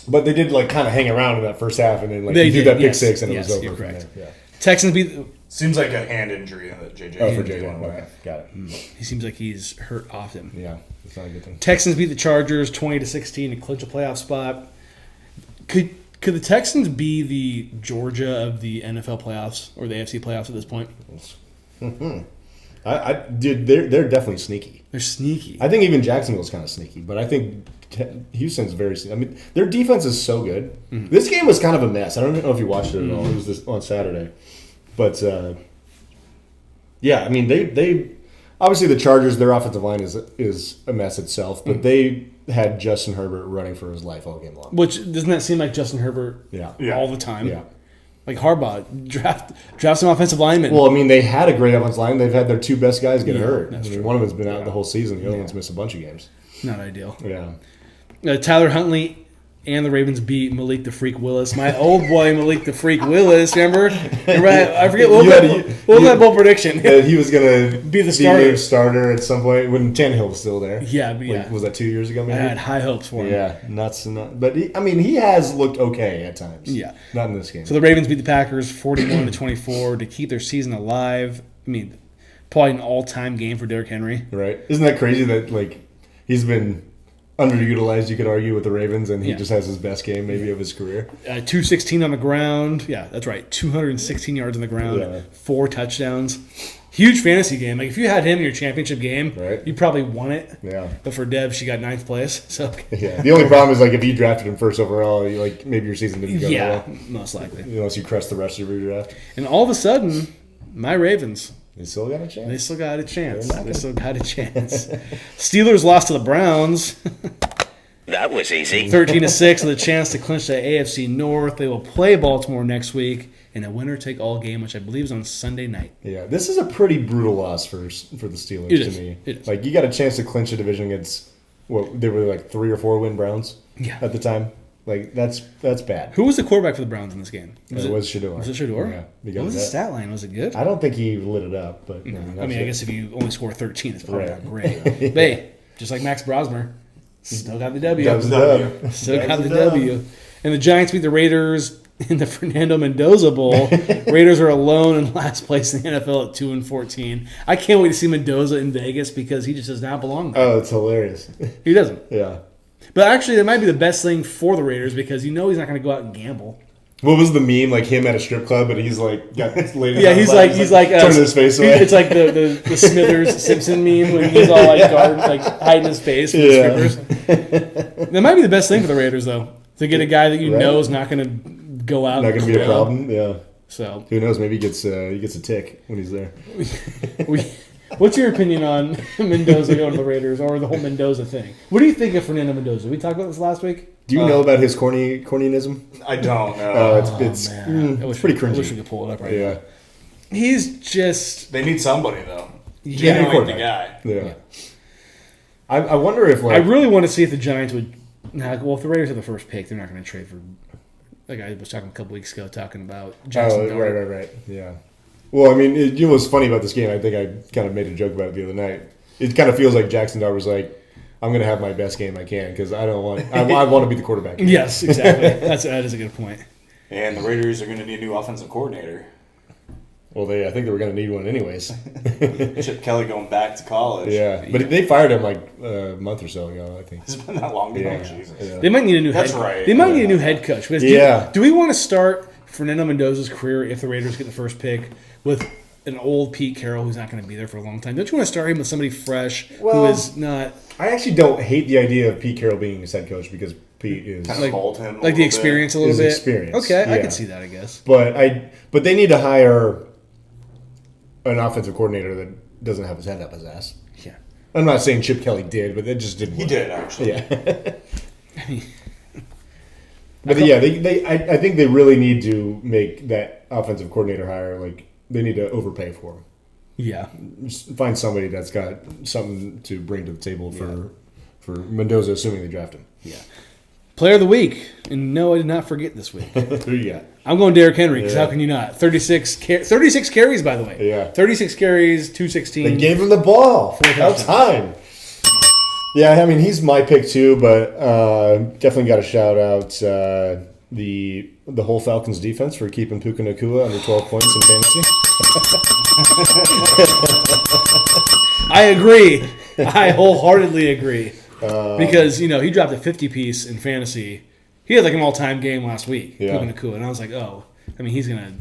But they did kind of hang around in that first half, and then They you did, do that pick yes, six, and yes, it was over. you're from correct. there. Yeah. Texans beat. Seems like a hand injury that JJ. Oh, for did JJ. one away. Okay, got it. He seems like he's hurt often. Yeah, it's not a good thing. Texans beat the Chargers 20-16 to clinch a playoff spot. Could the Texans be the Georgia of the NFL playoffs or the AFC playoffs at this point? They're definitely sneaky. They're sneaky. I think even Jacksonville's kind of sneaky, but I think Houston's very sneaky. I mean, their defense is so good. Mm-hmm. This game was kind of a mess. I don't know if you watched it at all. It was this on Saturday. But, I mean, they obviously the Chargers, their offensive line is a mess itself, but they had Justin Herbert running for his life all game long. Which, doesn't that seem like Justin Herbert all the time? Yeah. Like Harbaugh, draft some offensive linemen. Well, I mean, they had a great offensive line. They've had their 2 best guys get hurt. That's I mean, true. one of them's been out the whole season. The other one's missed a bunch of games. Not ideal. Yeah. Tyler Huntley and the Ravens beat Malik the Freak Willis. My old boy Malik the Freak Willis, remember? I forget what was my bold prediction. That he was going to Be the starter. named starter at some point when Tannehill was still there. Yeah, but yeah. Was that 2 years ago, I maybe? had high hopes for him. Yeah, nuts. But, he has looked okay at times. Yeah. Not in this game. So the Ravens beat the Packers 41-24 to keep their season alive. I mean, probably an all-time game for Derrick Henry. Right? Isn't that crazy that, he's been underutilized, you could argue, with the Ravens, and he just has his best game maybe of his career? 216 on the ground. Yeah, that's right. 216 yards on the ground. Yeah. 4 touchdowns. Huge fantasy game. Like if you had him in your championship game, Right. you probably won it. Yeah. But for Deb, she got 9th place. So Yeah. The only problem is, if you drafted him first overall, maybe your season didn't go that well. most likely. Unless you crushed the rest of your draft. And all of a sudden, my Ravens, They still got a chance. they still got a chance. They're not They still got a chance. Steelers lost to the Browns. That was easy. 13-6 with a chance to clinch the AFC North. They will play Baltimore next week in a winner-take-all game, which I believe is on Sunday night. Yeah, this is a pretty brutal loss for the Steelers It is. to me. It is. Like, you got a chance to clinch a division against they were like 3 or 4 win Browns at the time. Like, that's bad. Who was the quarterback for the Browns in this game? It was Shador. Was it Shador? Yeah. What was the stat line? Was it good? I don't think he lit it up, but I guess if you only score 13, it's probably Right. not great. But hey, just like Max Brosmer, still got the W. Dub's a dub. Still got Dub's the a dub. W. And the Giants beat the Raiders in the Fernando Mendoza Bowl. Raiders are alone in last place in the NFL at 2-14. I can't wait to see Mendoza in Vegas because he just does not belong there. Oh, it's hilarious. He doesn't. Yeah. But actually, that might be the best thing for the Raiders because he's not going to go out and gamble. What was the meme? Like him at a strip club, and he's like got ladies. Yeah, he's like turning his face away. It's like the Smithers Simpson meme when he's all like hiding his face from the strippers. That might be the best thing for the Raiders though, to get a guy that you know is not going to go out. Not going to be a problem. Yeah. So who knows? Maybe he gets a tick when he's there. What's your opinion on Mendoza going to the Raiders or the whole Mendoza thing? What do you think of Fernando Mendoza? We talked about this last week. Do you know about his cornyism? I don't know. It's pretty cringy. I wish we could pull it up right Yeah. now. He's just... They need somebody, though. Yeah, They need the guy. Yeah. I wonder if I really want to see if the Giants would... well, if the Raiders have the first pick, they're not going to trade for... Like I was talking a couple weeks ago, talking about Jackson Dart. Right. Yeah. Well, I mean, you know what's funny about this game? I think I kind of made a joke about it the other night. It kind of feels like Jackson Dart was like, I'm going to have my best game I can because I want to be the quarterback. Yes, exactly. That is a good point. And the Raiders are going to need a new offensive coordinator. Well, I think they were going to need one anyways. Chip Kelly going back to college. Yeah, but they fired him like a month or so ago, I think. It's been that long ago. Yeah. Jesus. Yeah. They might need a new That's head right. They might need a new head coach. Because Yeah. do we want to start Fernando Mendoza's career if the Raiders get the first pick with an old Pete Carroll who's not going to be there for a long time? Don't you want to start him with somebody fresh who is not... I actually don't hate the idea of Pete Carroll being his head coach because Pete is... Kind of mold him a Like the little experience bit. a little His bit? experience, Okay, I yeah. can see that, I guess. But they need to hire an offensive coordinator that doesn't have his head up his ass. Yeah. I'm not saying Chip Kelly did, but that just didn't He work. did, actually. Yeah. But yeah, I think they really need to make that offensive coordinator hire. Like, they need to overpay for him. Yeah. Just find somebody that's got something to bring to the table for Mendoza, assuming they draft him. Yeah. Player of the week. And no, I did not forget this week. Who you got? I'm going Derrick Henry because Yeah. how can you not? 36 carries, by the way. Yeah. 36 carries, 216. They gave him the ball. About time. Yeah, I mean, he's my pick too, but definitely got to shout out the whole Falcons defense for keeping Puka Nacua under 12 points in fantasy. I agree. I wholeheartedly agree. Because, he dropped a 50-piece in fantasy. He had like an all-time game last week, Yeah. Puka Nacua, and I was like, he's going to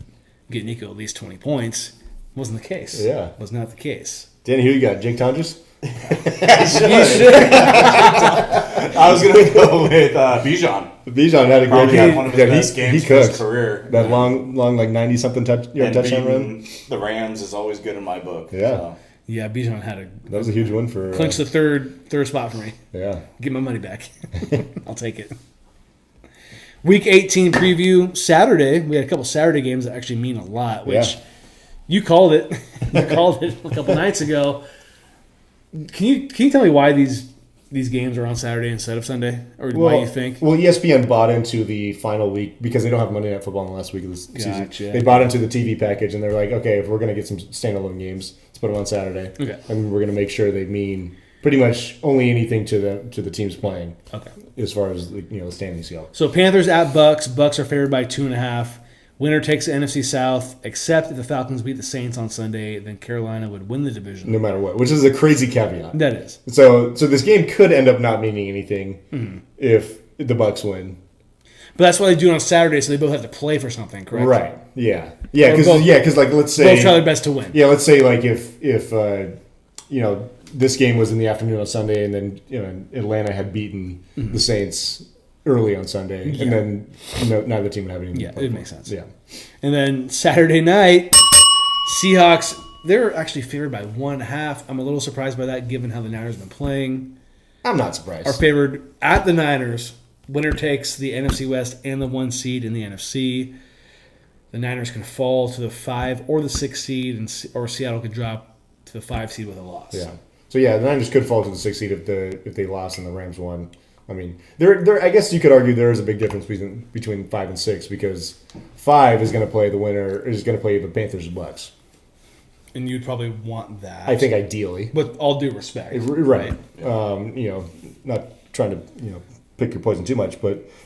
get Nico at least 20 points. Wasn't the case. Yeah. Was not the case. Danny, who you got? Jake Tondres? You should. I was going to go with Bijan. Bijan had a great Probably game. had one of his best games he of cooked. his career. That long, like 90-something yard And touchdown run. beating the Rams is always good in my book. Yeah. So. Yeah, Bijan had That was a huge win for... clinched the third spot for me. yeah. Get my money back. I'll take it. Week 18 preview, Saturday. We had a couple Saturday games that actually mean a lot, which you called it. You called it a couple nights ago. Can you tell me why these games are on Saturday instead of Sunday? Or why you think? Well, ESPN bought into the final week because they don't have Monday Night Football in the last week of the season. Gotcha. They bought into the TV package, and they're like, okay, if we're going to get some standalone games, let's put them on Saturday. Okay. And we're going to make sure they mean pretty much only anything to the teams playing. Okay. As far as the standings go. So Panthers at Bucks. Bucks are favored by 2.5. Winner takes the NFC South, except if the Falcons beat the Saints on Sunday, then Carolina would win the division. No matter what, which is a crazy caveat. That is. So this game could end up not meaning anything if the Bucks win. But that's why they do it on Saturday, so they both have to play for something, correct? Right. Yeah. Yeah. Or Because like let's say both try their best to win. Yeah. Let's say like if this game was in the afternoon on Sunday, and then Atlanta had beaten the Saints early on Sunday, and then neither team would have anything. Yeah, it makes sense. Yeah. And then Saturday night, Seahawks, they're actually favored by 1.5. I'm a little surprised by that given how the Niners have been playing. I'm not surprised. are favored at the Niners. Winner takes the NFC West and the 1 seed in the NFC. The Niners can fall to the 5 or the 6 seed, or Seattle could drop to the 5 seed with a loss. Yeah. So the Niners could fall to the 6th seed if they lost and the Rams won. I mean, there. I guess you could argue there is a big difference between 5 and 6 because 5 is going to play the winner is going to play the Panthers and Bucks. And you'd probably want that. I think ideally, with all due respect, right? Not trying to pick your poison too much,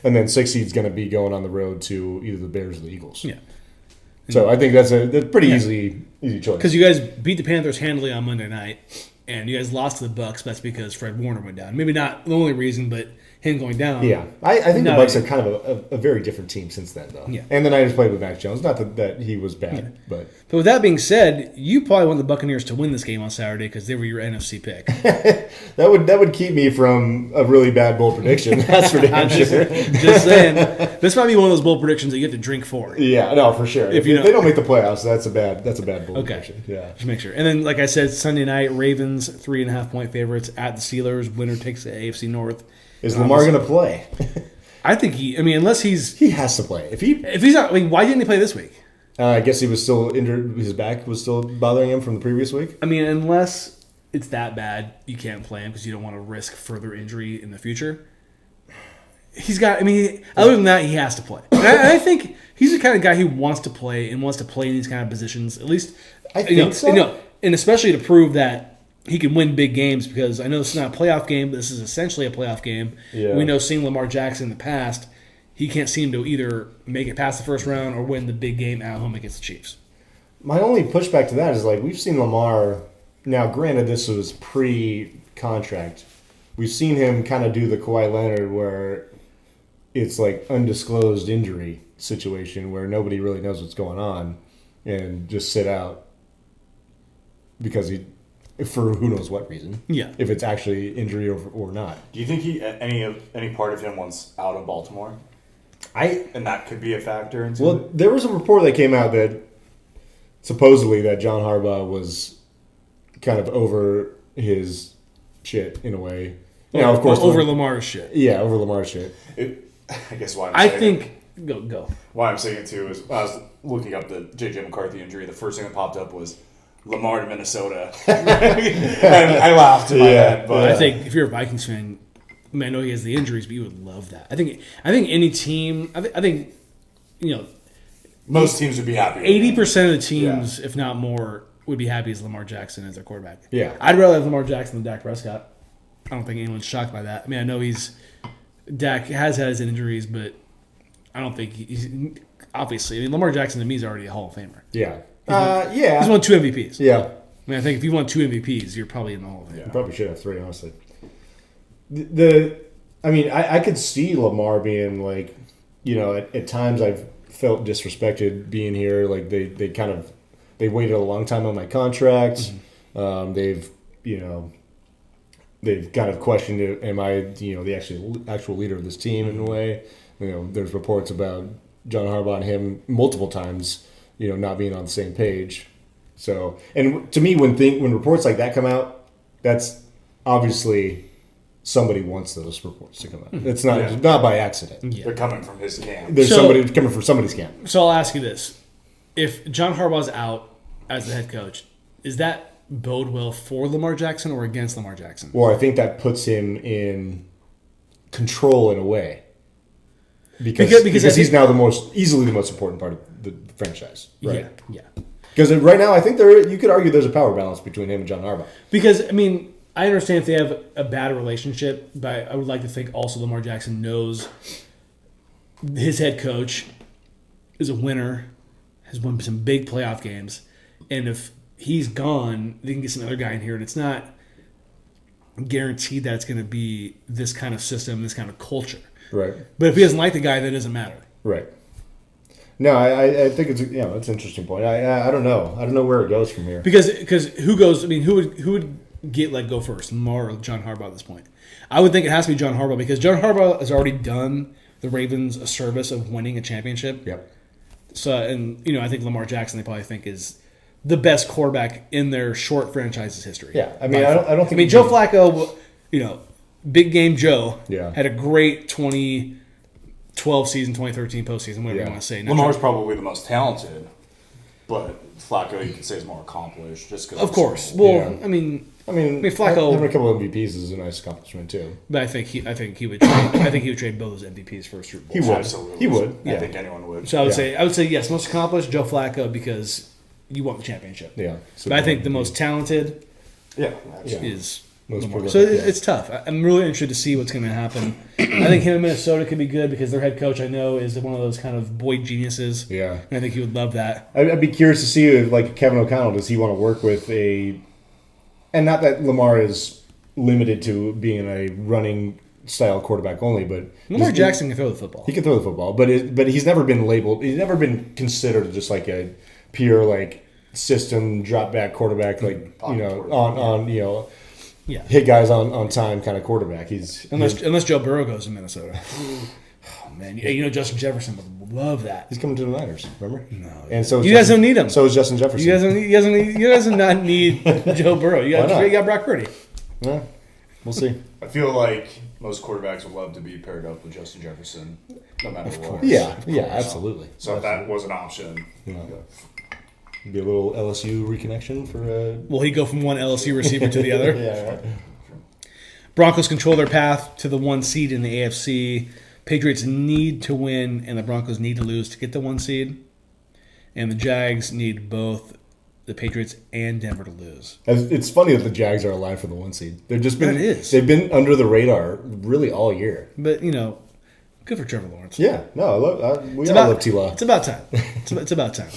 and then 6 seed's going to be going on the road to either the Bears or the Eagles. Yeah. So I think that's a pretty easy choice. Because you guys beat the Panthers handily on Monday night, and you guys lost to the Bucks. That's because Fred Warner went down. Maybe not the only reason, but him going down. Yeah, I think the Bucks are kind of a very different team since then, though. Yeah. And the Niners played with Mac Jones. Not that he was bad, but with that being said, you probably want the Buccaneers to win this game on Saturday because they were your NFC pick. that would keep me from a really bad bold prediction. That's for damn sure. Just saying, this might be one of those bold predictions that you have to drink for. Yeah, no, for sure. If they don't make the playoffs, that's a bad bold prediction. Yeah, just make sure. And then, like I said, Sunday night, Ravens 3.5-point favorites at the Steelers. Winner takes the AFC North. Is Lamar going to play? I think unless he has to play. If he's not, why didn't he play this week? I guess he was still injured. His back was still bothering him from the previous week. I mean, unless it's that bad, you can't play him because you don't want to risk further injury in the future. He's got. I mean, other than that, he has to play. And I think he's the kind of guy who wants to play and wants to play in these kind of positions. At least, I think so. And especially to prove that he can win big games, because I know this is not a playoff game, but this is essentially a playoff game. Yeah. We know, seeing Lamar Jackson in the past, he can't seem to either make it past the first round or win the big game at home against the Chiefs. My only pushback to that is, we've seen Lamar, now granted this was pre-contract, we've seen him kind of do the Kawhi Leonard where it's undisclosed injury situation where nobody really knows what's going on and just sit out because for who knows what reason. Yeah. If it's actually injury or not. Do you think any part of him wants out of Baltimore? And that could be a factor into it? There was a report that came out that supposedly that John Harbaugh was kind of over his shit in a way. Of course, over Lamar's shit. Yeah, over Lamar's shit. I guess why I'm saying go. Why I'm saying it too is I was looking up the J.J. McCarthy injury. The first thing that popped up was Lamar to Minnesota. And I laughed in my head. But I think if you're a Vikings fan, I know he has the injuries, but you would love that. I think any team. I think most teams would be happy. 80% of the teams, if not more, would be happy as Lamar Jackson as their quarterback. Yeah, I'd rather have Lamar Jackson than Dak Prescott. I don't think anyone's shocked by that. I mean, I know Dak has had his injuries, but I don't think he's obviously. I mean, Lamar Jackson to me is already a Hall of Famer. Yeah. He's won 2 MVPs. Yeah. I mean, I think if you won 2 MVPs, you're probably in the Hall of Fame. You probably should have 3, honestly. I could see Lamar being at times I've felt disrespected being here. They waited a long time on my contract. Mm-hmm. They've kind of questioned it. Am I the actual leader of this team in a way? There's reports about John Harbaugh and him multiple times. Not being on the same page. So, and to me, when reports like that come out, that's obviously somebody wants those reports to come out. It's not by accident. Yeah. They're coming from his camp. There's somebody coming from somebody's camp. So I'll ask you this: if John Harbaugh's out as the head coach, is that bode well for Lamar Jackson or against Lamar Jackson? Well, I think that puts him in control in a way. Because he's now easily the most important part of the franchise, right? Yeah. Because right now, I think you could argue there's a power balance between him and John Harbaugh. Because I understand if they have a bad relationship, but I would like to think also Lamar Jackson knows his head coach is a winner, has won some big playoff games, and if he's gone, they can get some other guy in here, and it's not guaranteed that it's going to be this kind of system, this kind of culture. Right. But if he doesn't like the guy, that doesn't matter. Right. No, I think it's it's an interesting point. I don't know. I don't know where it goes from here. Because who goes? I mean, who would get let go first, Lamar or John Harbaugh at this point? I would think it has to be John Harbaugh because John Harbaugh has already done the Ravens a service of winning a championship. Yep. So, and I think Lamar Jackson they probably think is the best quarterback in their short franchise's history. Yeah, I don't think. Joe Flacco, Big Game Joe Yeah. had a great 2012 season, 2013 postseason, whatever you want to say. Lamar's probably the most talented, but Flacco, you could say, is more accomplished just because. Of course. Well, Yeah. I mean, Flacco Flacco, having a couple of MVPs is a nice accomplishment too. but I think he would trade both those MVPs for a Super Bowl. He would. Absolutely. He would. I Yeah. think anyone would. So I would say yes, most accomplished Joe Flacco because you want the championship. Yeah. But I think the most talented Yeah, absolutely. is Most Lamar. prolific, So yeah. it's tough. I'm really interested to see what's going to happen. I think him in Minnesota could be good because their head coach I know is one of those kind of boy geniuses. Yeah. And I think he would love that. I'd be curious to see if, like, Kevin O'Connell, does he want to work with and not that Lamar is limited to being a running style quarterback only, but Lamar Jackson can throw the football. he can throw the football, but he's never been labeled. He's never been considered just like a pure like system drop back quarterback, like on Yeah. hit guys on time kind of quarterback. Unless Joe Burrow goes to Minnesota. Oh man, Justin Jefferson would love that. He's coming to the Niners. Remember? No, And so is you guys don't need him. So is Justin Jefferson. You guys do not need Joe Burrow. You Why not? got Brock Purdy. Yeah, we'll see. I feel like most quarterbacks would love to be paired up with Justin Jefferson, no matter what. Yeah, absolutely. So if that was an option, Be a little LSU reconnection for. Will he go from one LSU receiver to the other? Yeah. Right. Broncos control their path to the 1 seed in the AFC. Patriots need to win, and the Broncos need to lose to get the 1 seed. And the Jags need both the Patriots and Denver to lose. It's funny that the Jags are alive for the 1 seed. They've just been. It is. They've been under the radar really all year. But, good for Trevor Lawrence. Yeah. No, we all love T-Law. It's about time. It's about time.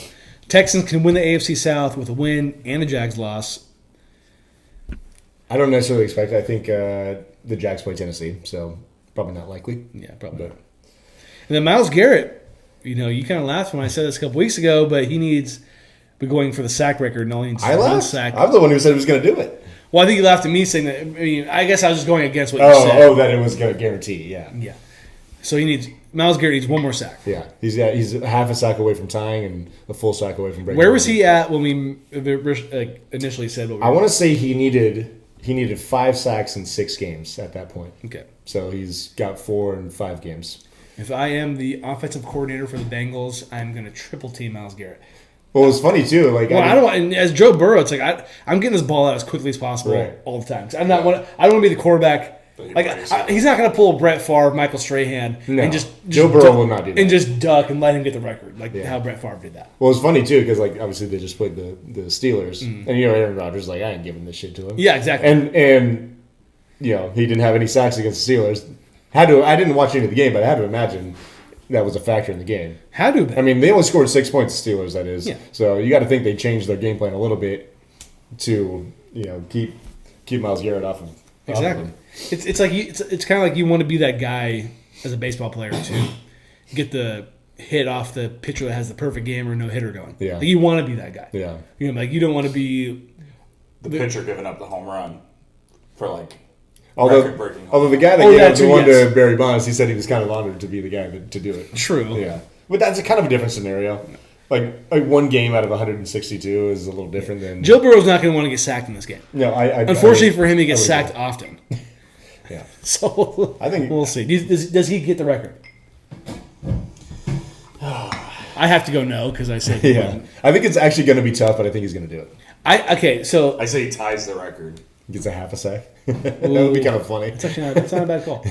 Texans can win the AFC South with a win and a Jags loss. I don't necessarily expect it. I think the Jags play Tennessee, so probably not likely. Yeah, probably. But And then Myles Garrett, you kind of laughed when I said this a couple weeks ago, but he needs be going for the sack record and only needs I one laughed. sack. I'm the one who said he was going to do it. Well, I think you laughed at me saying that. I mean, I guess I was just going against what you said. Oh, that it was going to guarantee. Yeah. Yeah. So Myles Garrett needs one more sack. Yeah. He's half a sack away from tying and a full sack away from breaking. Where was he at when we initially said what we I were want to say he needed 5 sacks in 6 games at that point. Okay. So he's got 4 in 5 games. If I am the offensive coordinator for the Bengals, I'm going to triple team Myles Garrett. Well, it was funny too. Like, Well, I don't want. And as Joe Burrow, it's like I'm getting this ball out as quickly as possible Right. all the time. 'Cause I don't want to be the quarterback. Like he's not going to pull Brett Favre, Michael Strahan, No. and just Joe Burrow will not do that. and just duck and let him get the record, like how Brett Favre did that. Well, it's funny too because like obviously they just played the Steelers, and Aaron Rodgers is like I ain't giving this shit to him. Yeah, exactly. And he didn't have any sacks against the Steelers. I didn't watch any of the game, but I had to imagine that was a factor in the game. How do they? I mean, they only scored 6 points. The Steelers, that is. Yeah. So you got to think they changed their game plan a little bit to keep Myles Garrett off of Exactly. It's like it's kind of like you want to be that guy as a baseball player to get the hit off the pitcher that has the perfect game or no hitter going. Yeah. Like you want to be that guy. Yeah. Like you don't want to be the pitcher giving up the home run for like Although record-breaking. the guy that Oh, gave that up the too, one yes. to Barry Bonds, he said he was kind of honored to be the guy to do it. true. Yeah. But that's a kind of a different scenario. Like one game out of 162 is a little different than Joe Burrow's not going to want to get sacked in this game. No, Unfortunately for him, he gets I would sacked often. Yeah. So I think- we'll see. Does he get the record? I have to go no because I said he Yeah. wouldn't. I think it's actually going to be tough, but I think he's going to do it. So I say he ties the record. He gets a half a sack. That would be kind of funny. it's actually that's not a bad call.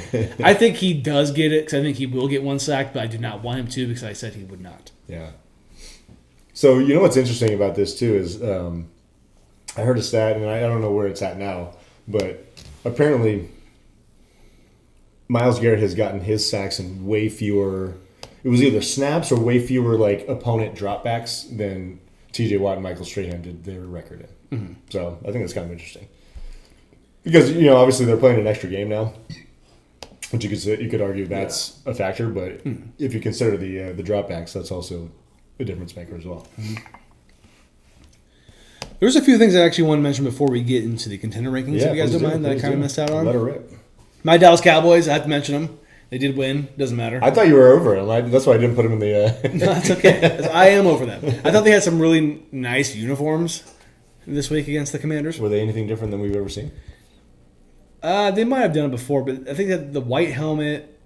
I think he does get it because I think he will get one sack, but I do not want him to because I said he would not. Yeah. So you know what's interesting about this too is I heard a stat, and I don't know where it's at now, but apparently Myles Garrett has gotten his sacks in way fewer. It was either snaps or way fewer like opponent dropbacks than T.J. Watt and Michael Strahan did their record in. Mm-hmm. So I think that's kind of interesting because obviously they're playing an extra game now, which you could argue that's a factor, but if you consider the dropbacks, that's also a difference maker as well. Mm-hmm. There's a few things I actually want to mention before we get into the contender rankings. Yeah, if you guys please don't mind, that I please kind of do. missed out on. Let her rip. My Dallas Cowboys, I have to mention them. They did win. Doesn't matter. I thought you were over it. That's why I didn't put them in the. No, that's okay. I am over them. I thought they had some really nice uniforms this week against the Commanders. Were they anything different than we've ever seen? They might have done it before, but I think that the white helmet,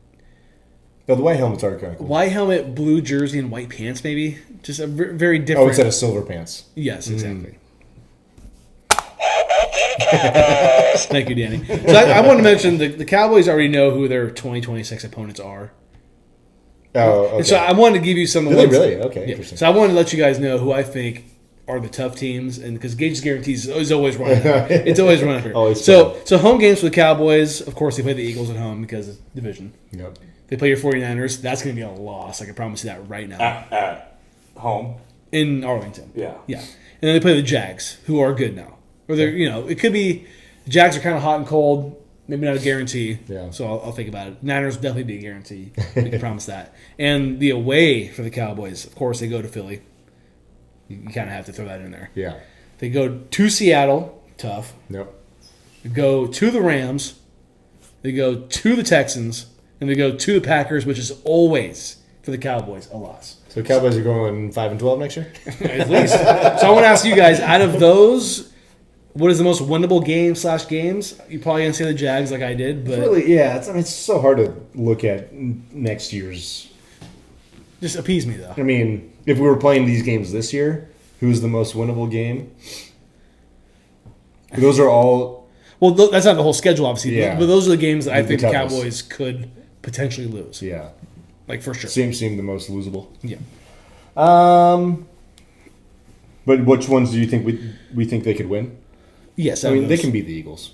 No, the white helmets are kind of cool. white helmet, blue jersey, and white pants, maybe. Just a very different. Oh, instead of silver pants. Yes, exactly. Thank you, Danny. So I want to mention the Cowboys already know who their 2026 opponents are. Oh, okay. And so I wanted to give you some of Do the they ones- really? Okay, Yeah. interesting. So I wanted to let you guys know who I think are the tough teams, and because Gage's guarantees is always running. It's always running here. Always So home games for the Cowboys. Of course, they play the Eagles at home because of division. Yep. They play your 49ers. That's going to be a loss. I can promise you that right now. At home. In Arlington. Yeah. Yeah. And then they play the Jags, who are good now. Or they're, it could be the Jags are kind of hot and cold. Maybe not a guarantee. Yeah. So I'll think about it. Niners will definitely be a guarantee. I can promise that. And the away for the Cowboys, of course, they go to Philly. You kind of have to throw that in there. Yeah. They go to Seattle, tough. Yep. They go to the Rams. They go to the Texans. And they go to the Packers, which is always, for the Cowboys, a loss. So Cowboys are going 5-12 next year. At least. So I want to ask you guys, out of those, what is the most winnable games? You probably didn't say the Jags like I did, but Really, yeah. It's so hard to look at next year's. just appease me, though. I mean, if we were playing these games this year, who's the most winnable game? Those are all. Well, that's not the whole schedule, obviously. Yeah. But those are the games that I The think the toughest. Cowboys could potentially lose. Yeah. Like, for sure. Seem the most losable. Yeah. But which ones do you think we think they could win? Yes, I mean, they can beat the Eagles.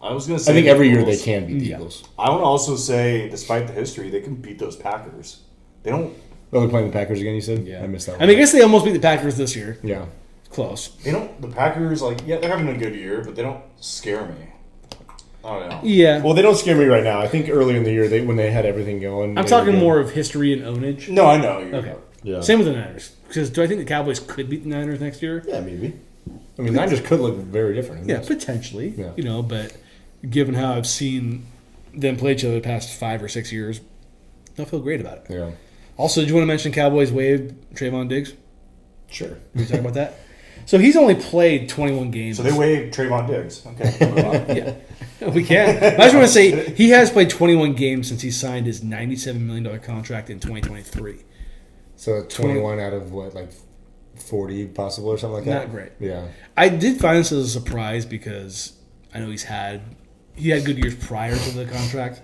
I was going to say. I think the every year they Eagles. can beat the Yeah. Eagles. I want to also say, despite the history, they can beat those Packers. They don't. Oh, they're playing the Packers again. You said? Yeah. I missed that one. I mean, I guess they almost beat the Packers this year. Yeah. Close. They don't. The Packers, they're having a good year, but they don't scare me. I don't know. Yeah. Well, they don't scare me right now. I think earlier in the year, when they had everything going. I'm they talking were good. more of history and ownage. No, I know. You're Okay. Yeah. Same with the Niners. Because do I think the Cowboys could beat the Niners next year? Yeah, maybe. I mean, Niners could look very different. Who Yeah, knows? potentially. Yeah. But given how I've seen them play each other the past 5 or 6 years, I feel great about it. Yeah. Also, did you want to mention Cowboys waived Trayvon Diggs? Sure. Can we talk about that? So he's only played 21 games. So they waived Trayvon Diggs. Okay. Yeah, we can. But I just want to say he has played 21 games since he signed his $97 million contract in 2023. So 21 out of what, like 40 possible or something like that? Not great. Yeah. I did find this as a surprise because I know he had good years prior to the contract.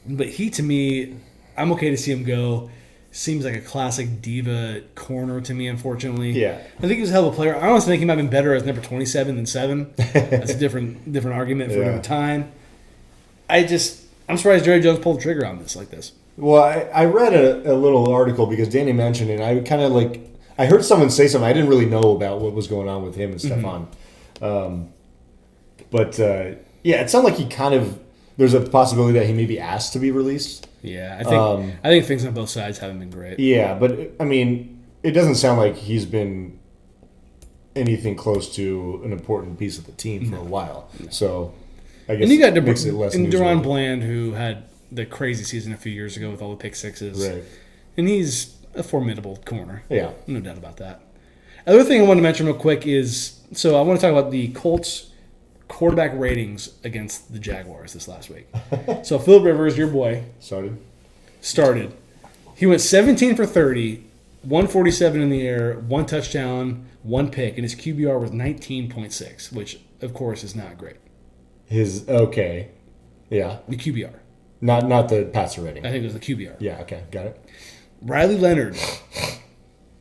But to me, I'm okay to see him go. Seems like a classic diva corner to me, unfortunately. Yeah. I think he's a hell of a player. I honestly think he might have been better as number 27 than 7. That's a different argument for Yeah. another time. I'm surprised Jerry Jones pulled the trigger on this like this. Well, I read a little article because Danny mentioned it. And I kind of I heard someone say something. I didn't really know about what was going on with him and Stephon. Yeah, it sounded like he kind of. There's a possibility that he may be asked to be released. Yeah, I think things on both sides haven't been great. Yeah, but I mean, it doesn't sound like he's been anything close to an important piece of the team for a while. So I guess And you got it makes it less Deron newsworthy. Bland, who had the crazy season a few years ago with all the pick sixes. Right. And he's a formidable corner. Yeah. No doubt about that. Other thing I want to mention real quick is, so I want to talk about the Colts quarterback ratings against the Jaguars this last week. So Philip Rivers, your boy, started. He went 17 for 30, 147 in the air, 1 touchdown, 1 pick, and his QBR was 19.6, which, of course, is not great. Okay. Yeah. The QBR. Not the passer rating. I think it was the QBR. Yeah, okay, got it. Riley Leonard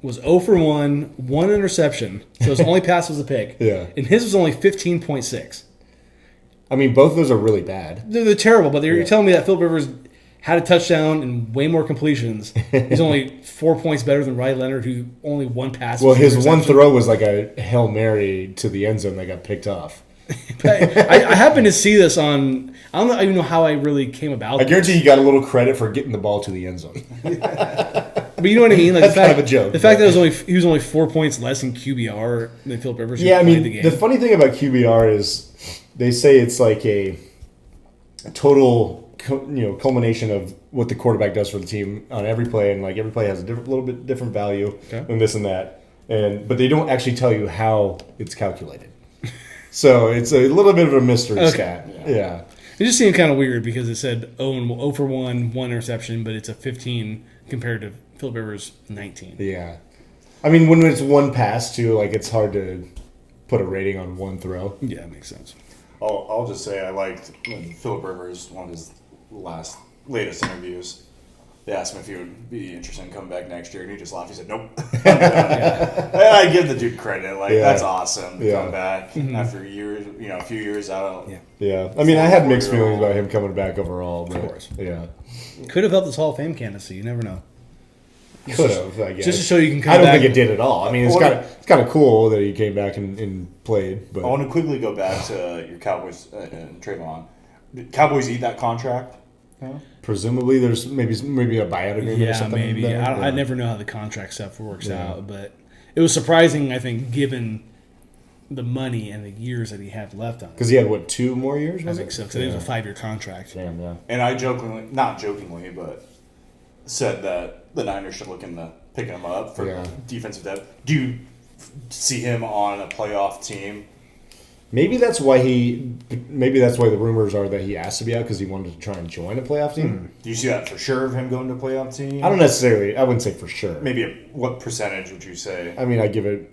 was 0 for 1 interception, so his only pass was a pick. Yeah. And his was only 15.6. I mean, both of those are really bad. They're terrible, but you're Yeah. telling me that Philip Rivers had a touchdown and way more completions. He's only 4 points better than Riley Leonard, who only 1 pass. Well, was an his one interception. throw was like a Hail Mary to the end zone that got picked off. I happened to see this on. I don't even know how I really came about. I guarantee he got a little credit for getting the ball to the end zone. But you know what I mean? Like That's the fact, kind of a joke, The fact but- that he was only 4 points less in QBR than Philip Rivers. who Yeah, I played mean, the game. the funny thing about QBR is they say it's like a total, culmination of what the quarterback does for the team on every play, and like every play has a little bit different value Okay. and this and that, but they don't actually tell you how it's calculated. So it's a little bit of a mystery Okay. stat. Yeah. It just seemed kind of weird because it said 0 for 1 interception, but it's a 15 compared to Philip Rivers' 19. Yeah. I mean, when it's one pass, too, like, it's hard to put a rating on one throw. Yeah, that makes sense. I'll just say I liked when Philip Rivers, one of his latest interviews, they asked him if he would be interested in coming back next year, and he just laughed. He said, "Nope." And I give the dude credit. Like, that's awesome to come back after years, a few years out. Yeah. I mean, I had mixed feelings about him coming back overall. But, Of course. Yeah. Could have helped his Hall of Fame candidacy. You never know. Could have, I guess. Just to show you can come I don't back. think it did at all. I mean, it's kind of cool that he came back and played. But I want to quickly go back to your Cowboys and Trayvon. Did Cowboys eat that contract? presumably there's maybe a buyout agreement or Yeah, something. maybe. there. I never know how the contract stuff works out, but it was surprising, I think, given the money and the years that he had left on it. Because he had, what, 2 more years? I Was think it? so, because it was a 5-year contract. Damn, yeah. And I not jokingly, but said that the Niners should look into picking him up for defensive depth. Do you see him on a playoff team? Maybe that's why the rumors are that he asked to be out because he wanted to try and join a playoff team. Do you see that for sure of him going to a playoff team? I wouldn't say for sure. Maybe what percentage would you say? I mean, I give it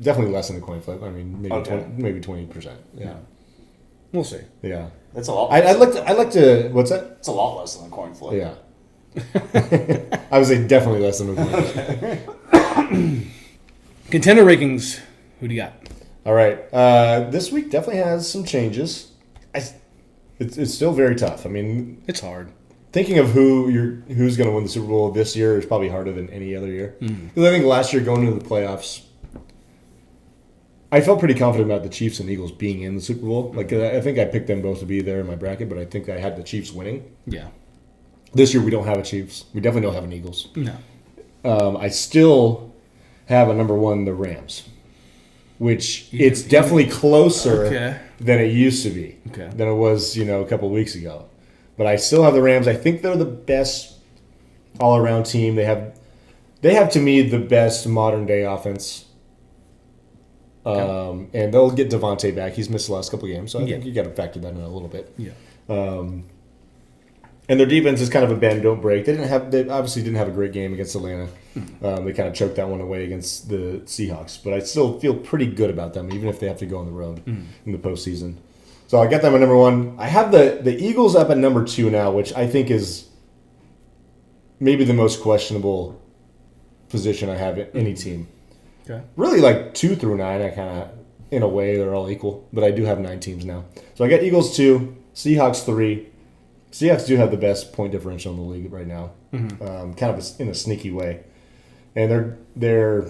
definitely less than a coin flip. I mean, maybe 20%. Yeah. We'll see. Yeah. That's a lot. I'd like to. What's that? It's a lot less than a coin flip. Yeah. I would say definitely less than a coin flip. Contender rankings. Who do you got? All right. This week definitely has some changes. It's still very tough. I mean, It's hard. thinking of who's going to win the Super Bowl this year is probably harder than any other year. Because I think last year going into the playoffs, I felt pretty confident about the Chiefs and Eagles being in the Super Bowl. Like I think I picked them both to be there in my bracket, but I think I had the Chiefs winning. Yeah. This year we don't have a Chiefs. We definitely don't have an Eagles. No. I still have a number 1, the Rams, which it's definitely closer than it used to be, than it was a couple of weeks ago. But I still have the Rams. I think they're the best all-around team. They have to me the best modern-day offense. And they'll get Devontae back. He's missed the last couple of games, so I think you got to factor that in a little bit. Yeah. And their defense is kind of a bend don't break. They obviously didn't have a great game against Atlanta. They kind of choked that one away against the Seahawks. But I still feel pretty good about them, even if they have to go on the road in the postseason. So I got them at number 1. I have the Eagles up at number 2 now, which I think is maybe the most questionable position I have in any team. Okay. Really, like 2 through 9, I kind of, in a way, they're all equal. But I do have 9 teams now. So I got Eagles 2, Seahawks 3. Seahawks do have the best point differential in the league right now, kind of in a sneaky way, and they're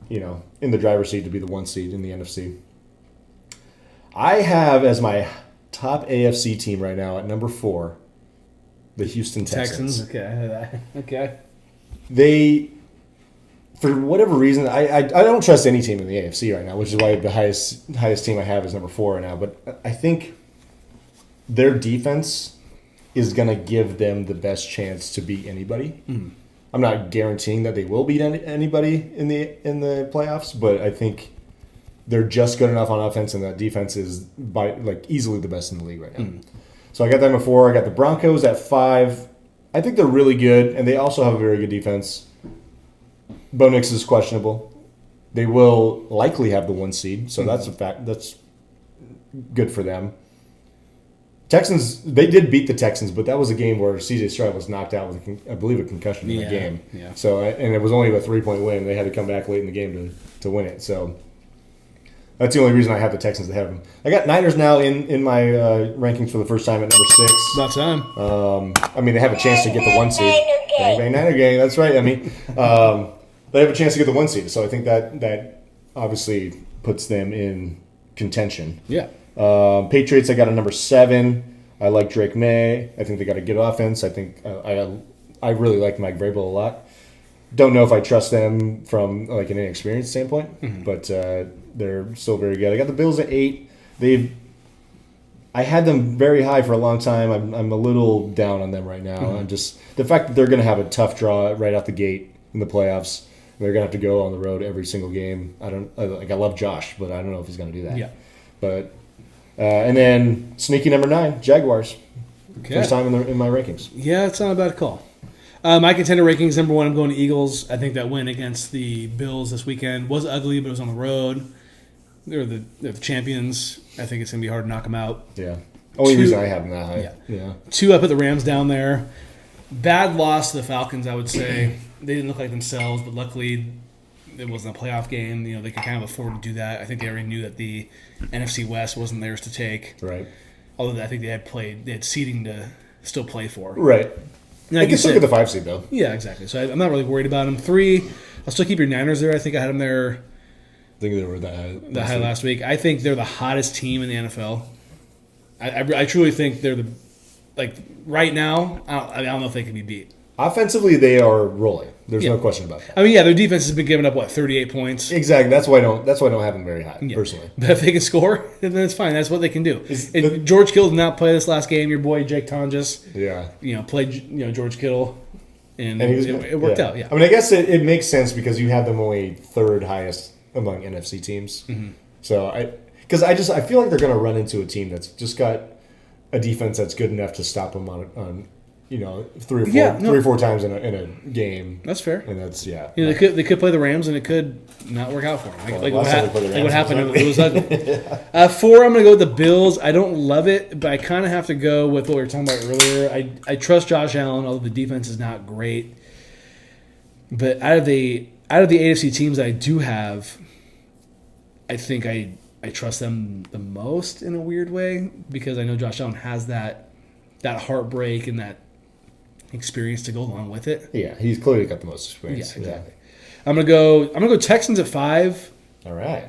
in the driver's seat to be the 1 seed in the NFC. I have as my top AFC team right now at number 4, the Houston Texans. Okay. They, for whatever reason, I don't trust any team in the AFC right now, which is why the highest team I have is number 4 right now. But I think their defense is going to give them the best chance to beat anybody. I'm not guaranteeing that they will beat anybody in the playoffs, but I think they're just good enough on offense, and that defense is easily the best in the league right now. So I got them at 4. I got the Broncos at 5. I think they're really good, and they also have a very good defense. Bo Nix is questionable. They will likely have the 1 seed, so that's a fact. That's good for them. Texans, they did beat the Texans, but that was a game where C.J. Stroud was knocked out with, I believe, a concussion in the game. Yeah. So, and it was only a 3-point win. They had to come back late in the game to win it. So that's the only reason I have the Texans ahead of them. I got Niners now in my rankings for the first time at number 6. About time. I mean, they have a chance to get the 1 seed. Bang, bang, Niner gang. That's right. I mean, they have a chance to get the 1 seed. So I think that obviously puts them in contention. Yeah. Patriots, I got a number 7. I like Drake May. I think they got a good offense. I think I really like Mike Vrabel a lot. Don't know if I trust them from an inexperienced standpoint, but they're still very good. I got the Bills at 8. I had them very high for a long time. I'm a little down on them right now. I'm just the fact that they're going to have a tough draw right out the gate in the playoffs. They're gonna have to go on the road every single game. I love Josh, but I don't know if he's gonna do that. Yeah. But and then sneaky number 9, Jaguars. Okay. First time in my rankings. Yeah, it's not a bad call. My contender rankings, number 1, I'm going to Eagles. I think that win against the Bills this weekend was ugly, but it was on the road. They're the champions. I think it's going to be hard to knock them out. Yeah. Only reason I have them that high. Yeah. 2, I put the Rams down there. Bad loss to the Falcons, I would say. They didn't look like themselves, but luckily it wasn't a playoff game. You know, they could kind of afford to do that. I think they already knew that the NFC West wasn't theirs to take. Right. Although I think they had seeding to still play for. Right. Like I can still get the 5 seed, though. Yeah, exactly. So I'm not really worried about them. 3, I'll still keep your Niners there. I think I had them there I think they were that high last week. I think they're the hottest team in the NFL. I truly think they're right now, I don't know if they can be beat. Offensively, they are rolling. There's no question about that. I mean, yeah, their defense has been giving up 38 points. Exactly. That's why I don't have them very high, personally. But if they can score, then it's fine. That's what they can do. George Kittle did not play this last game. Your boy Jake Tonjes, played George Kittle, and it worked out. Yeah. I mean, I guess it makes sense because you have them only 3rd highest among NFC teams. Mm-hmm. So I feel like they're going to run into a team that's just got a defense that's good enough to stop them on 3 or 4 times in a game. That's fair. And that's they could play the Rams and it could not work out for them. Like what happened? It was ugly. 4, I'm going to go with the Bills. I don't love it, but I kind of have to go with what we were talking about earlier. I trust Josh Allen, although the defense is not great. But out of the AFC teams that I do have, I think I trust them the most in a weird way because I know Josh Allen has that heartbreak and that experience to go along with it. Yeah, he's clearly got the most experience. Yeah, exactly. I'm gonna go Texans at 5. All right.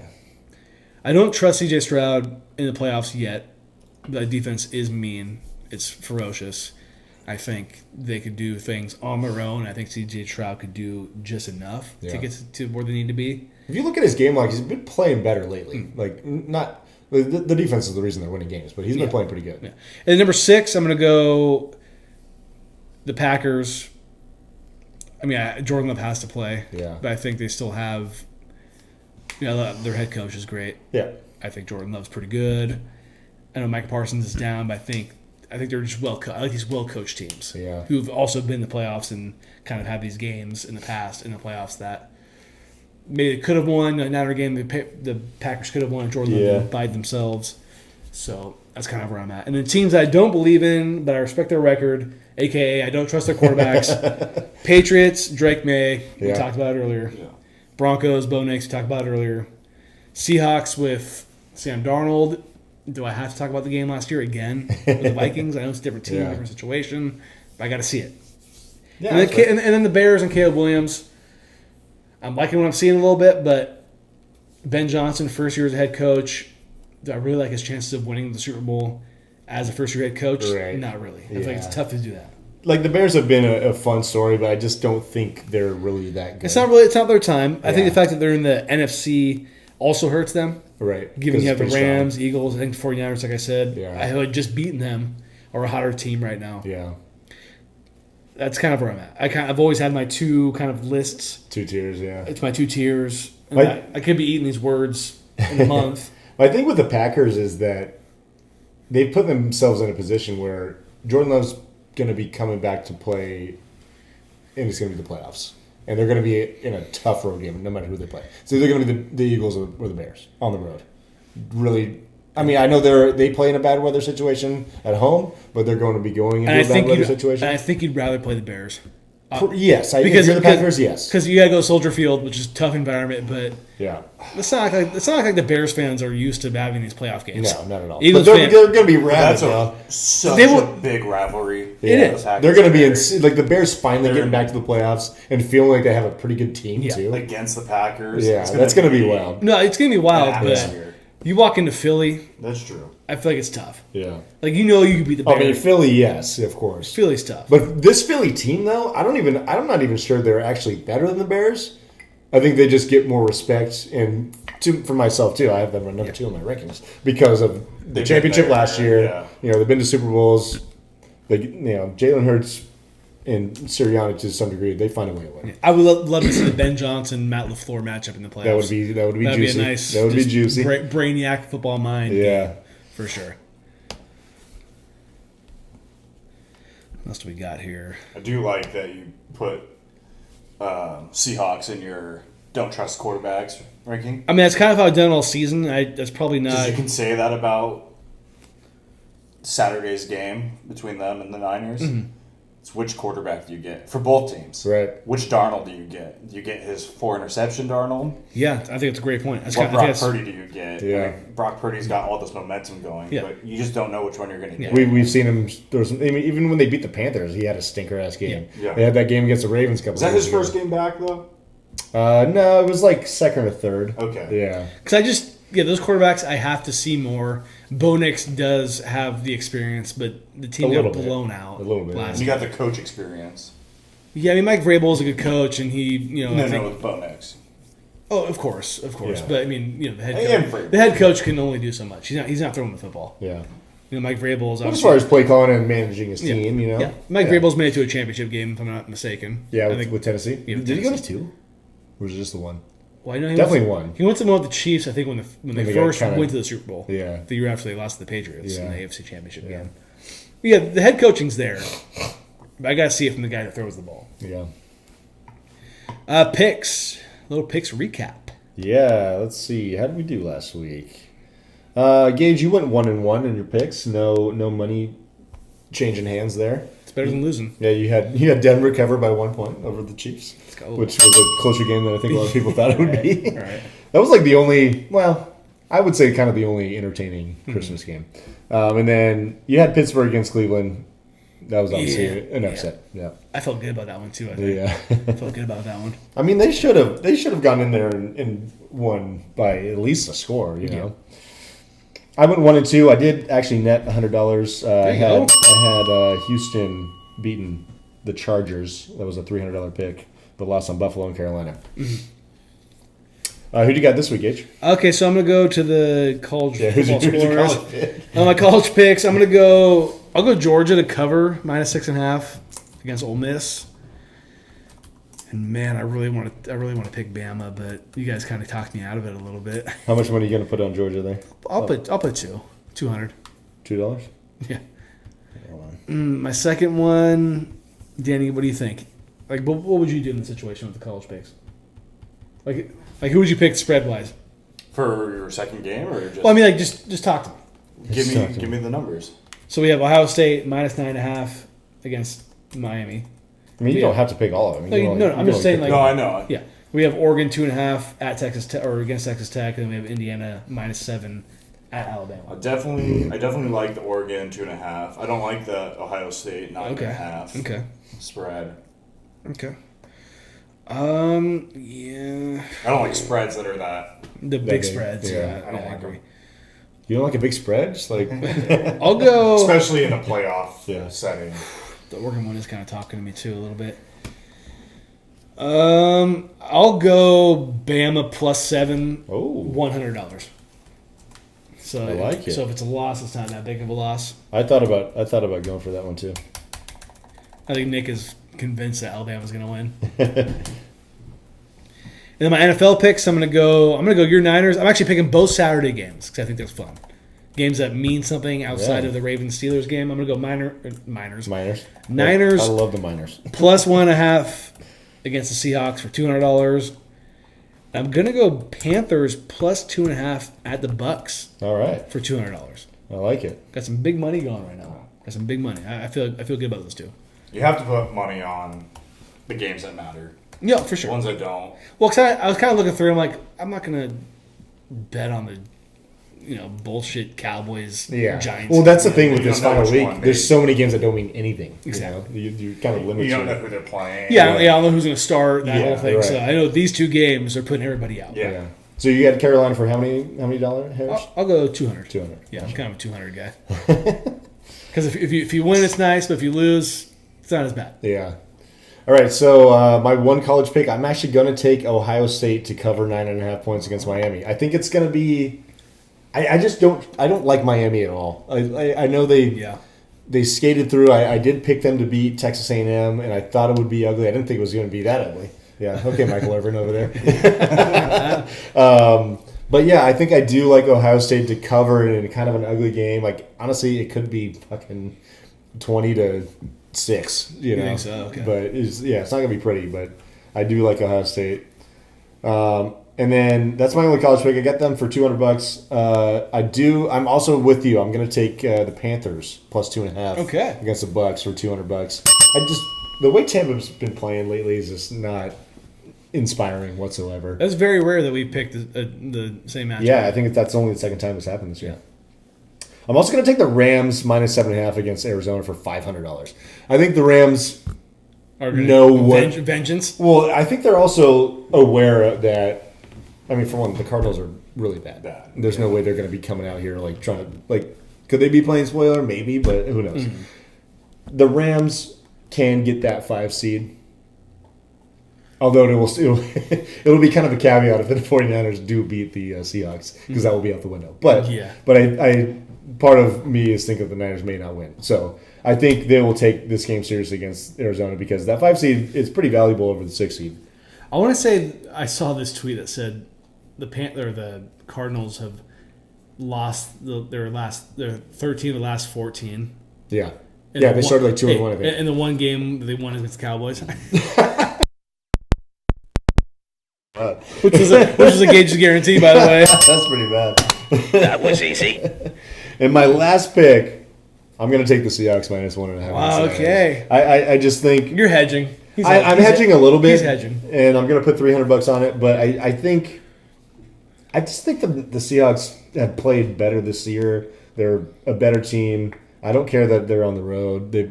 I don't trust CJ Stroud in the playoffs yet. The defense is mean. It's ferocious. I think they could do things on their own. I think CJ Stroud could do just enough to get to where they need to be. If you look at his game log, he's been playing better lately. Like not the defense is the reason they're winning games, but he's been playing pretty good. Yeah. And number 6, I'm gonna go the Packers. I mean, Jordan Love has to play, but I think they still have. Their head coach is great. Yeah, I think Jordan Love's pretty good. I know Micah Parsons is down, but I think they're just I like these well-coached teams who've also been in the playoffs and kind of had these games in the past in the playoffs that maybe they could have won. Another game the Packers could have won. Jordan Love didn't bide themselves. So that's kind of where I'm at. And then teams I don't believe in, but I respect their record, a.k.a. I don't trust their quarterbacks. Patriots, Drake May, we talked about it earlier. Yeah. Broncos, Bo Nix, we talked about it earlier. Seahawks with Sam Darnold. Do I have to talk about the game last year again with the Vikings? I know it's a different team, different situation, but I got to see it. Yeah, and then the Bears and Caleb Williams. I'm liking what I'm seeing a little bit, but Ben Johnson, first year as a head coach, do I really like his chances of winning the Super Bowl as a first-year head coach? Right. Not really. I feel like it's tough to do that. Like the Bears have been a fun story, but I just don't think they're really that good. It's not their time. I think the fact that they're in the NFC also hurts them. Right. Given you have the Rams, Eagles, I think 49ers, like I said. Yeah. I had just beaten them or a hotter team right now. Yeah. That's kind of where I'm at. I've always had my 2 kind of lists. 2 tiers, yeah. It's my 2 tiers. I could be eating these words in a month. My thing with the Packers is that they've put themselves in a position where Jordan Love's going to be coming back to play, and it's going to be the playoffs. And they're going to be in a tough road game, no matter who they play. So they're going to be the Eagles or the Bears on the road. Really, I mean, I know they play in a bad weather situation at home, but they're going to be going into a bad weather situation. And I think you'd rather play the Bears. Yes, because you're the Packers. Yes, because you got to go to Soldier Field, which is a tough environment. But yeah, it's not like the Bears fans are used to having these playoff games. No, not at all. Eagles but they're going to be rabid. That's such a big rivalry. Yeah. It is. They're going to be like the Bears finally getting back to the playoffs and feeling like they have a pretty good team too against the Packers. Yeah, that's going to be wild. No, it's going to be wild. But you walk into Philly. That's true. I feel like it's tough. Yeah. Like, you could beat the Bears. I mean, Philly, yes, of course. Philly's tough. But this Philly team, though, I'm not even sure they're actually better than the Bears. I think they just get more respect. And for myself, too, I have them at number 2 in my rankings because of the championship last year. Yeah. They've been to Super Bowls. Jalen Hurts and Sirianni to some degree, they find a way to win. I would love to see the Ben Johnson Matt LaFleur matchup in the playoffs. That would be That'd juicy. Be a nice, that would be juicy. Brainiac football mind. Yeah, for sure. What else do we got here? I do like that you put Seahawks in your don't trust quarterbacks ranking. I mean, that's kind of how I've done all season. That's probably not. Because you can say that about Saturday's game between them and the Niners. Mm-hmm. It's which quarterback do you get for both teams? right. Which Darnold do you get? Do you get his 4-interception Darnold? Yeah, I think it's a great point. That's What kind Brock of, Purdy do you get? Yeah. Like, Brock Purdy's got all this momentum going, Yeah. but you just don't know which one you're going to get. We've seen him. I mean, even when they beat the Panthers, he had a stinker ass game. Yeah. They had that game against the Ravens a couple. Is that years his ago. first game back though? No, it was like second or third. Okay. Yeah. Because those quarterbacks I have to see more. Bo Nix does have the experience, but the team A got little bit. blown out. A little bit, last And you got the coach experience. Yeah, I mean, Mike Vrabel is a good coach, and he, I think, with Bo Nix. oh, of course. Yeah. But I mean, the head And coach, Vrabel. the head coach can only do so much. He's not throwing the football. Yeah. Mike Vrabel is But as obviously. far as play calling and managing his team, Yeah, Mike Vrabel's made it to a championship game, if I'm not mistaken. Yeah, I think. with Tennessee. Yeah, with Did he go to Tennessee. 2? Or was it just the 1? Well, I know he Definitely went, won. He went to one with the Chiefs, I think, when they they got first kinda- went to the Super Bowl. Yeah. The year after they lost to the Patriots in Yeah. the AFC Championship game. But yeah, the head coaching's there. But I got to see it from the guy that throws the ball. Yeah. Picks. Little picks recap. Yeah, let's see. How did we do last week? Gage, you went 1-1 in your picks. No money changing hands there. It's better than losing. Yeah, you had Denver cover by 1 point over the Chiefs, Let's go. which was a closer game than I think a lot of people thought it would be. All right. That was like the only, well, I would say kind of the only entertaining Christmas game. And then you had Pittsburgh against Cleveland. That was obviously an upset. Yeah. I felt good about that one, too, I think. Yeah. I felt good about that one. I mean, they should have gone in there and won by at least a score, you know. I went 1-2. I did actually net $100. I had Houston beating the Chargers. That was a $300 pick, but lost on Buffalo and Carolina. Who do you got this week, H? Okay, so I'm going to go to the college Who's football your scores. college pick? My college picks, I'll go Georgia to cover -6.5 against Ole Miss. And man, I really want to pick Bama, but you guys kind of talked me out of it a little bit. How much money are you going to put on Georgia there? I'll put 200. $2? Yeah. Hold on. My second one, Danny, what do you think? Like, what would you do in the situation with the college picks? Like who would you pick spread wise? For your second game, or just Well, I mean, like just talk to me. give me the numbers. So we have Ohio State -9.5 against Miami. I mean, you Yeah. don't have to pick all of them. You can only- I'm you just can saying, only like, pick No, I know. Yeah, we have Oregon 2.5 at Texas Tech or against Texas Tech, and then we have Indiana -7 at Alabama. I definitely like the Oregon 2.5. I don't like the Ohio State 9.5 Okay. spread. Okay. Yeah. I don't like spreads that are that. The big big. spreads. Yeah. Yeah, I don't I like agree. You don't like a big spread? Just like I'll go. Especially in a playoff Yeah. setting. The Oregon one is kind of talking to me too a little bit. I'll go Bama +7. Oh. $100. So I like it. So if it's a loss, it's not that big of a loss. I thought about going for that one too. I think Nick is convinced that Alabama's going to win. And then my NFL picks, I'm gonna go your Niners. I'm actually picking both Saturday games because I think that's fun. Games that mean something outside Yeah. of the Ravens Steelers game. I'm gonna go Miners. Miners. Niners. I love the Miners. +1.5 against the Seahawks for $200. I'm gonna go Panthers +2.5 at the Bucks All right. for $200. I like it. Got some big money going right now. Got some big money. I feel good about those two. You have to put money on the games that matter. Yeah, for The sure. ones that don't. Well, cause I was kind of looking through. I'm like, I'm not gonna bet on the, bullshit Cowboys, Giants. Well, that's the thing You with this don't know final which week. one There's they- so many games that don't mean anything. Exactly. You kind of limit You don't know your. who they're playing. Yeah, I don't know who's gonna start that Yeah, whole thing. right. So I know these two games are putting everybody out. Yeah. Yeah. So you got Carolina for how many dollars? I'll go 200. 200. Yeah, I'm kind of a 200 guy. Because if you win, it's nice, but if you lose, it's not as bad. Yeah. All right. So my one college pick, I'm actually going to take Ohio State to cover 9.5 points against Miami. I think it's going to be. I just don't like Miami at all. I know they they skated through. I did pick them to beat Texas A&M, and I thought it would be ugly. I didn't think it was going to be that ugly. Yeah, okay, Michael Irvin over there. But yeah, I think I do like Ohio State to cover in kind of an ugly game. Like, honestly, it could be fucking 20-6. You know, think so? Okay. But it's not going to be pretty. But I do like Ohio State. And then that's my only college pick. I got them for $200. I'm also with you. I'm going to take the Panthers plus 2.5. Okay. Against the Bucks for $200. The way Tampa's been playing lately is just not inspiring whatsoever. That's very rare that we picked the same match. Yeah, I think that's only the second time it's happened this year. I'm also going to take the Rams minus 7.5 against Arizona for $500. I think the Rams know what vengeance. Well, I think they're also aware that. I mean, for one, the Cardinals are really bad. There's no way they're going to be coming out here like trying to like. Could they be playing spoiler? Maybe, but who knows? Mm-hmm. The Rams can get that 5 seed. Although it'll be kind of a caveat if the 49ers do beat the Seahawks, because that will be out the window. But I part of me is thinking the Niners may not win. So I think they will take this game seriously against Arizona, because that 5 seed is pretty valuable over the 6 seed. I want to say I saw this tweet that said the Cardinals have lost their 13 of the last 14. Yeah. They started like 2-1, I think. And the one game they won against the Cowboys. Which was a Gage's guarantee, by the way. That's pretty bad. That was easy. And my last pick, I'm going to take the Seahawks minus 1.5. Wow, okay. I just think... You're hedging. I'm hedging a little bit. He's hedging. And I'm going to put $300 on it, but I just think the Seahawks have played better this year. They're a better team. I don't care that they're on the road. Their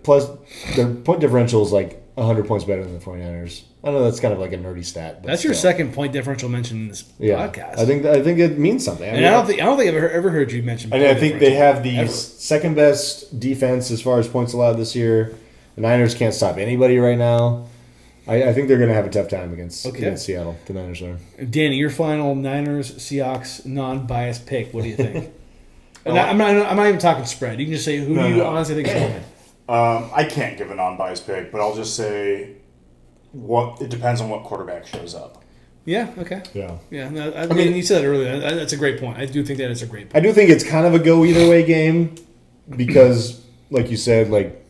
point differential is like 100 points better than the 49ers. I know that's kind of like a nerdy stat. But that's your second point differential mention in this podcast. I think it means something. I don't think I've ever heard you mention. I think they have the second best defense as far as points allowed this year. The Niners can't stop anybody right now. I think they're going to have a tough time against Seattle. The Niners are. Danny, your final Niners Seahawks non-biased pick. What do you think? I'm not even talking spread. You can just say who do you honestly think is going to win. I can't give a non-biased pick, but I'll just say it depends on what quarterback shows up. Yeah. Okay. Yeah. No, I mean, you said that earlier. That's a great point. I do think that is a great point. I do think it's kind of a go either way game, because, like you said, like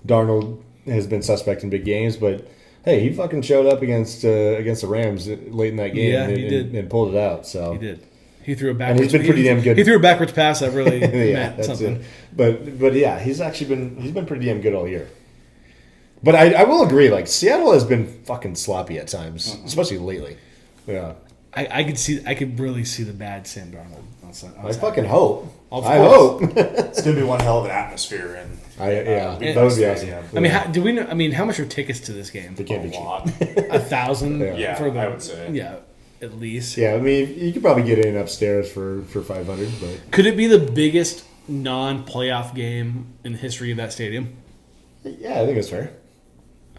Darnold has been suspect in big games, but hey, he fucking showed up against the Rams late in that game and pulled it out. So he did. He threw a backwards. And he's been pretty damn good. He threw a backwards pass that really meant something. It. But yeah, he's been pretty damn good all year. But I will agree, like Seattle has been fucking sloppy at times, especially lately. Yeah. I could really see the bad Sam Darnold on Sunday. I fucking hope. I hope. It's gonna be one hell of an atmosphere, and that would be awesome. I mean, how much are tickets to this game? They can't be cheap. 1,000. I would say. Yeah, at least. Yeah, I mean, you could probably get in upstairs for $500, but could it be the biggest non-playoff game in the history of that stadium? Yeah, I think it's fair.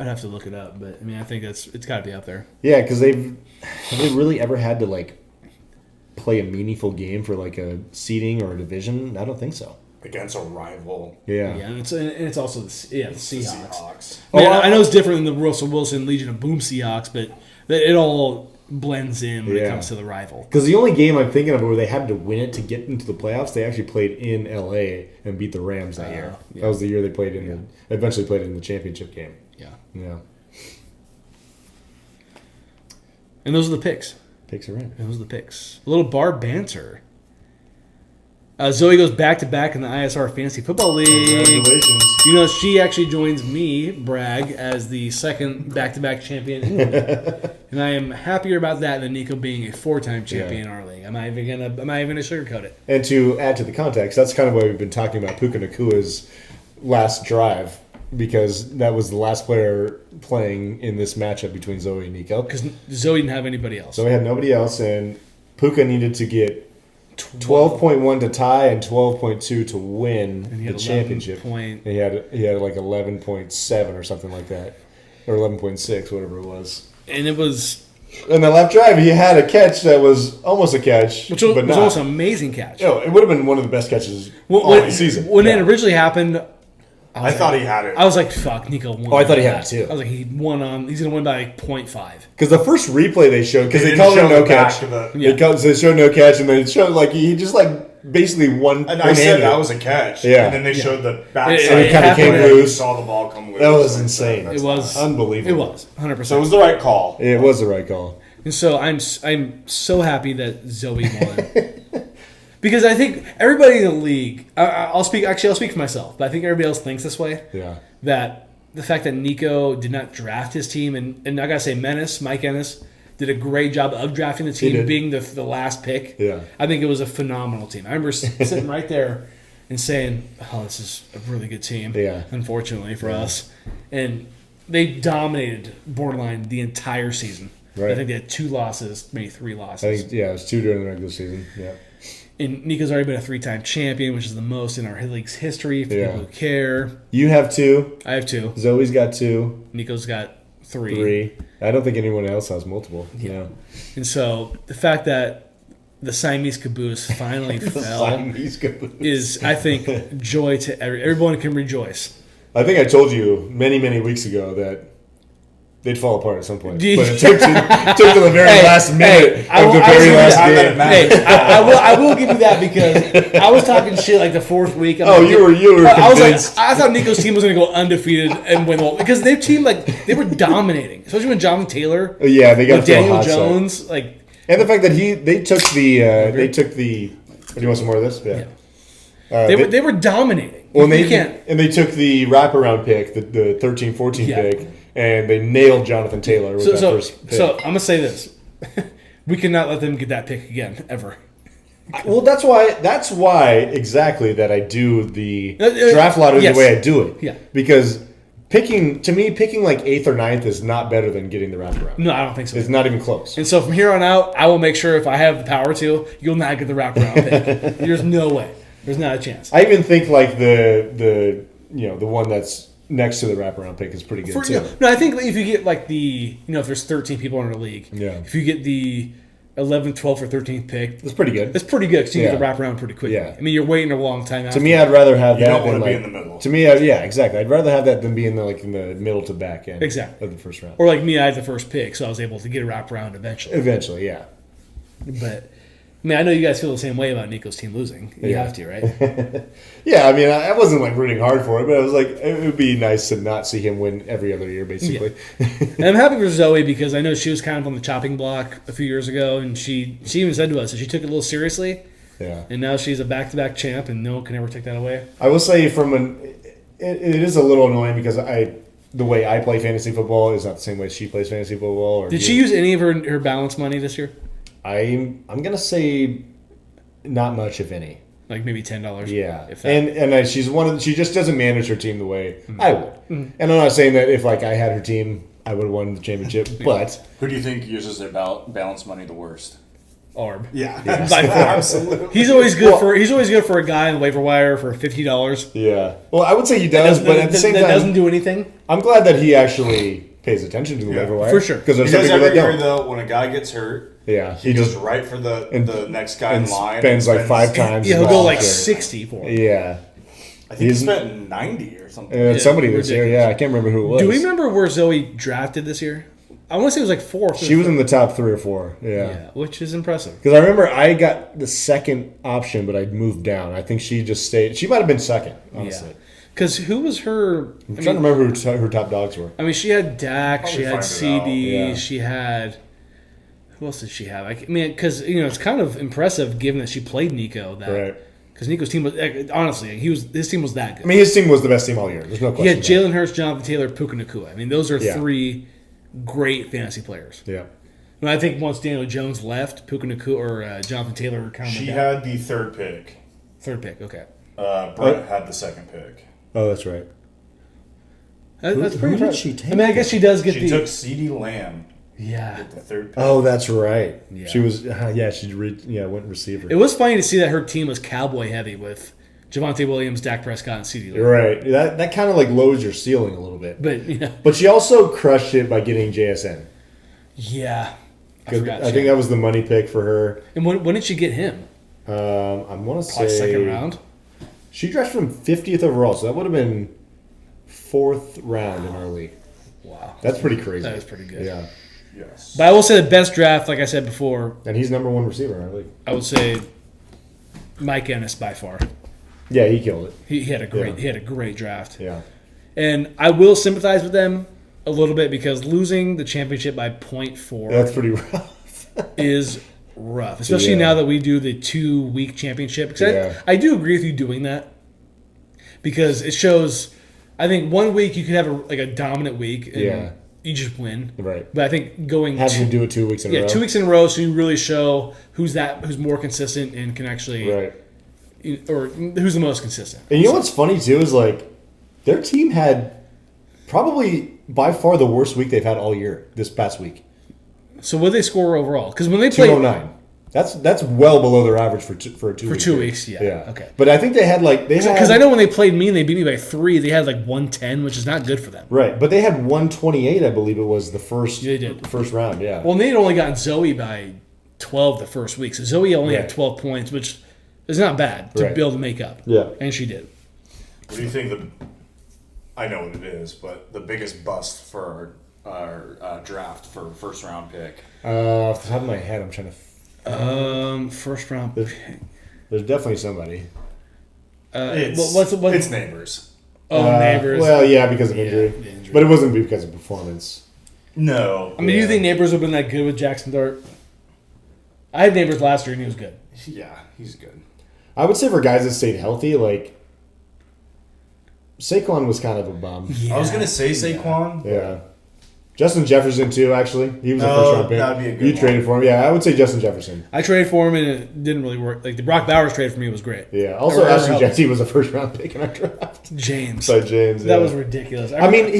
I'd have to look it up, but I mean, I think it's got to be up there. Yeah, because have they really ever had to like play a meaningful game for like a seeding or a division? I don't think so. Against a rival. Yeah, and it's also the Seahawks. I know it's different than the Russell Wilson Legion of Boom Seahawks, but it all blends in when it comes to the rival. Because the only game I'm thinking of where they had to win it to get into the playoffs, they actually played in LA and beat the Rams that year. Yeah. That was the year they played eventually played in the championship game. Yeah. And those are the picks. Picks are in. Those are the picks. A little bar banter. Zoe goes back-to-back in the ISR Fantasy Football League. Congratulations. You know, she actually joins me, Bragg, as the second back-to-back champion in the league. And I am happier about that than Nico being a 4-time champion in our league. I'm not even gonna sugarcoat it. And to add to the context, that's kind of why we've been talking about Puka Nakua's last drive, because that was the last player playing in this matchup between Zoe and Nico. Because Zoe didn't have anybody else. Zoe had nobody else, and Puka needed to get 12.1 to tie and 12.2 to win the championship. And he had like 11.7 or something like that, or 11.6, whatever it was. And it was In the left drive, he had a catch that was almost a catch, Which was but not. almost an amazing catch. It would have been one of the best catches all When, season. when it originally happened, I thought he had it. I was like, "Fuck, Nico won." Oh, I thought he had it too. I was like, "He's gonna win by like 0.5." Because the first replay they showed, because they didn't called it show no the back catch. of the- They showed no catch, and then it showed like he just like basically one. And I said that was a catch. Yeah. And then they showed the It backside. kinda came and you loose. saw the ball come loose. That was insane. That's It was unbelievable. It was 100%. So it was the right call. It was the right call. And so I'm so happy that Zoe won. Because I think everybody in the league, I'll speak for myself, but I think everybody else thinks this way. Yeah. That the fact that Nico did not draft his team, and I gotta say, Mike Ennis did a great job of drafting the team, did. being the last pick. Yeah. I think it was a phenomenal team. I remember sitting right there and saying, "Oh, this is a really good team." Yeah. Unfortunately for us, and they dominated borderline the entire season. Right. I think they had 2 losses, maybe 3 I losses. think it was 2 during the regular season. Yeah. And Nico's already been a 3-time champion, which is the most in our league's history for Yeah. people who care. You have 2. I have 2. Zoe's got 2. Nico's got 3. 3. I don't think anyone else has multiple. Yeah. And so the fact that the Siamese caboose finally fell is, I think, joy to everyone can rejoice. I think I told you many, many weeks ago that they'd fall apart at some point. But Did- it took to the very last minute I of will- the I will very give you last that. game. Hey, I will give you that because I was talking shit like the 4th week. I'm Oh, like, you were I was like, convinced. I thought Nico's team was going to go undefeated and win the whole because their team they were dominating, especially when Jonathan Taylor, Yeah, they got with to throw a Daniel hot start. Jones, And the fact that they took the. Do you want some more of this? Yeah. they were dominating. Well, You can't. and they took the wraparound pick, the 13-14 Yeah. pick, and they nailed Jonathan Taylor with that first pick. So I'm gonna say this: we cannot let them get that pick again ever. Well, that's why exactly that I do the Uh, draft lottery yes. the way I do it. Yeah. Because picking like 8th or 9th is not better than getting the wraparound. No, I don't think so. It's not even close. And so from here on out, I will make sure if I have the power to, you'll not get the wraparound pick. There's no way. There's not a chance. I even think like the one that's next to the wraparound pick is pretty good too. No, I think if you get like if there's 13 people in our league, Yeah. if you get the 11th, 12th, or 13th pick, It's pretty good. it's pretty good because you get Yeah. the wraparound pretty quickly. Yeah. I mean, you're waiting a long time. To me, I'd rather have You that don't than want to be like, in the middle. To me, yeah, exactly. I'd rather have that than be in the middle to back end Exactly. of the first round. or like me, I had the first pick, so I was able to get a wraparound eventually. Eventually, yeah. But I mean, I know you guys feel the same way about Nico's team losing. You Yeah. have to, right? Yeah, I mean, I wasn't like rooting hard for it, but I was like, it would be nice to not see him win every other year, basically. And I'm happy for Zoe because I know she was kind of on the chopping block a few years ago, and she even said to us that she took it a little seriously, Yeah. and now she's a back-to-back champ, and no one can ever take that away. I will say it is a little annoying because the way I play fantasy football is not the same way she plays fantasy football. Or Did she use any of her balance money this year? I'm gonna say not much, if any. Like maybe $10. Yeah, If that. and she just doesn't manage her team the way I would. And I'm not saying that if like I had her team, I would have won the championship. But Who do you think uses their balance money the worst? Arb. Yeah. By far. Absolutely. He's always good for a guy on the waiver wire for $50. yeah, well, I would say he does, but at the same that time, doesn't do anything. I'm glad that he actually pays attention to the waiver wire for sure. because there's some Because people every that year, don't. though, when a guy gets hurt, Yeah, he goes right for the next guy in and line. spends and like 5 times. Yeah, as he'll much go as like he should. 60 for it. Yeah, I think he spent 90 or something. somebody this year. ridiculous. Yeah, I can't remember who it was. Do we remember where Zoe drafted this year? I want to say it was like 4th. She was in the top 3 or 4. Yeah, which is impressive. Because I remember I got the second option, but I moved down. I think she just stayed. She might have been second, honestly. Yeah. Because who was her? I'm trying to remember who her top dogs were. I mean, she had Dak, she had find it CD, out. Yeah. she had. Who else did she have? I mean, because it's kind of impressive given that she played Nico. Right. Because Nico's team was honestly, his team was that good. I mean, his team was the best team all year. There's no question. He had about it. Jalen Hurts, Jonathan Taylor, Puka Nacua. I mean, those are Yeah. 3 great fantasy players. Yeah. And I think once Daniel Jones left, Puka Nacua or Jonathan Taylor kind of She went down. had the 3rd pick. 3rd pick. Okay, Brett had the 2nd pick. Oh, that's right. that's who pretty did impressive. she take I mean, I guess she does get She the took CD Lamb yeah. with the 3rd pick. Oh, that's right. Yeah. She was. She went receiver. It was funny to see that her team was cowboy heavy with Javonte Williams, Dak Prescott, and CD Lamb. You're right. That kind of like lowers your ceiling a little bit. But But she also crushed it by getting JSN. yeah, I think that was the money pick for her. And when did she get him? I want to say Probably second round. She drafted him 50th overall, so that would have been 4th round in our league. Wow. That's pretty crazy. That is pretty good. Yeah. Yes. But I will say the best draft, like I said before, And he's number 1 receiver in our league. I would say Mike Ennis by far. Yeah, he killed it. He had a great draft. Yeah. And I will sympathize with them a little bit because losing the championship by 0.4 That's pretty rough. is rough, especially now that we do the 2-week championship. Because I do agree with you doing that because it shows. I think 1 week you could have a dominant week and you just win. Right. But I think going having to do it 2 weeks in a row. 2 weeks in a row, so you really show who's more consistent and can actually or who's the most consistent. And you know what's funny too is like their team had probably by far the worst week they've had all year this past week. So what did they score overall? Because when they played 209. That's well below their average for 2 weeks. 2 weeks, yeah. Okay. But I think they had because I know when they played me and they beat me by 3, they had 110, which is not good for them. Right, but they had 128, I believe it was the first round. Yeah. Well, Nate only got Zoe by 12 the first week, so Zoe only had 12 points, which is not bad to be able to make up. Yeah, and she did. What do you think? I know what it is, but the biggest bust for our draft for first round pick. Off the top of my head, I'm trying to. First round. There's definitely somebody. It's Neighbors. Neighbors. Well, yeah, because of injury. But it wasn't because of performance. No. I mean, do you think Neighbors would have been that good with Jackson Dart? I had Neighbors last year and he was good. Yeah, he's good. I would say for guys that stayed healthy, Saquon was kind of a bum. Yeah. I was gonna say Saquon. Yeah. Justin Jefferson too. Actually, he was a first round pick. That'd be a good You traded for him. Yeah, I would say Justin Jefferson. I traded for him and it didn't really work. The Brock Bowers trade for me was great. Yeah. Also, Ashton Jesse was a first round pick in our draft. James. By James. That was ridiculous. I mean,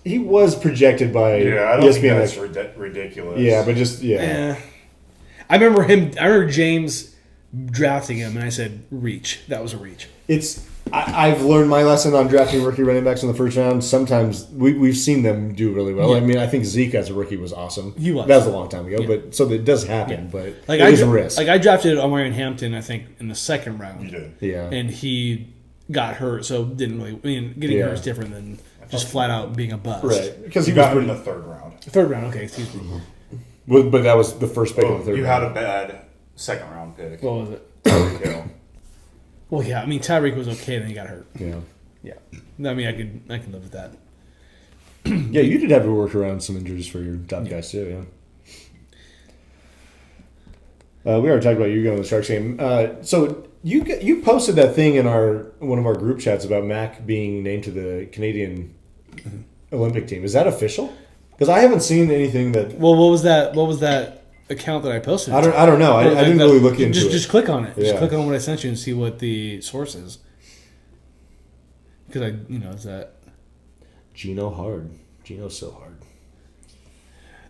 he was projected by I don't think that's ridiculous. Yeah, but just I remember James drafting him, and I said, reach. That was a reach. I've learned my lesson on drafting rookie running backs in the first round. Sometimes we've seen them do really well. Yeah. I mean, I think Zeke as a rookie was awesome. He was. That was a long time ago, but so it does happen. But it was a risk. I drafted Omarion Hampton, I think, in the second round. You did. Yeah. And he got hurt, so didn't really. I mean, getting hurt is different than just flat out being a bust. Right. Because he got him in the third round. Third round, okay, excuse me. But that was the first pick of the third round. You had a bad second round pick. What was it? Tyreek Hill. Well, yeah. I mean, Tyreek was okay, then he got hurt. Yeah. Yeah. I mean, I can live with that. Yeah, you did have to work around some injuries for your top guys too. Yeah. We already talked about you going to the Sharks game. So you posted that thing in one of our group chats about Mac being named to the Canadian Olympic team. Is that official? Because I haven't seen anything that. Well, what was that account that I posted? I don't know. I didn't really look into it. Just click on it. Yeah. Just click on what I sent you and see what the source is. Because it's that. Gino's so hard.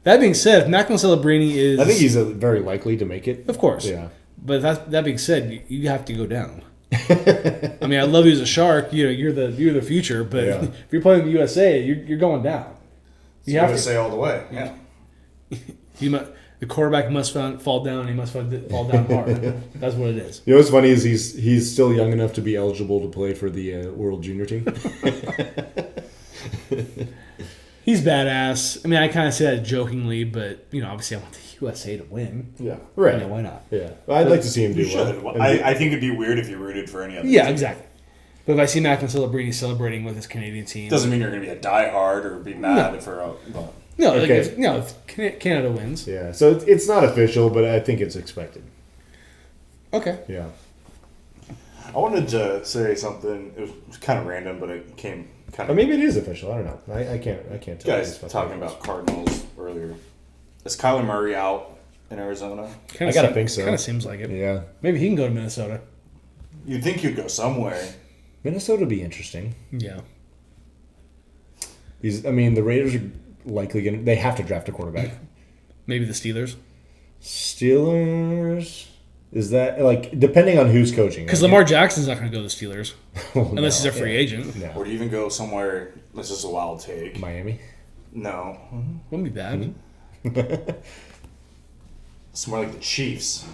That being said, if Macklin Celebrini is, I think he's very likely to make it. Of course. Yeah. But that being said, you have to go down. I mean, I love you as a Shark. You're the future. But if you're playing the USA, you're going down. You have to say all the way. Yeah. The quarterback must fall down. He must fall down hard. That's what it is. You know what's funny is he's still young enough to be eligible to play for the World Junior team. He's badass. I mean, I kind of say that jokingly, but obviously, I want the USA to win. Yeah, right. Why not? Yeah, well, I'd like to see him do well. I think it'd be weird if you rooted for any other. Yeah, team. Exactly. But if I see Macklin Celebrini celebrating with his Canadian team, doesn't mean you're going to be a diehard or be mad for. No, if Canada wins. Yeah, so it's not official, but I think it's expected. Okay. Yeah. I wanted to say something. It was kind of random, but it came kind Or of. maybe it is official. I don't know. I can't tell. You guys talking about Cardinals earlier. Is Kyler Murray out in Arizona? I gotta think so. Kind of seems like it. Yeah. Maybe he can go to Minnesota. You'd think he'd go somewhere. Minnesota would be interesting. Yeah. The Raiders are likely going to... They have to draft a quarterback. Maybe the Steelers. Steelers... Is that... depending on who's coaching. Because Lamar Jackson's not going to go to the Steelers. Unless he's a free agent. No. Or do you even go somewhere... This is a wild take. Miami? No. Wouldn't be bad. It's more like the Chiefs.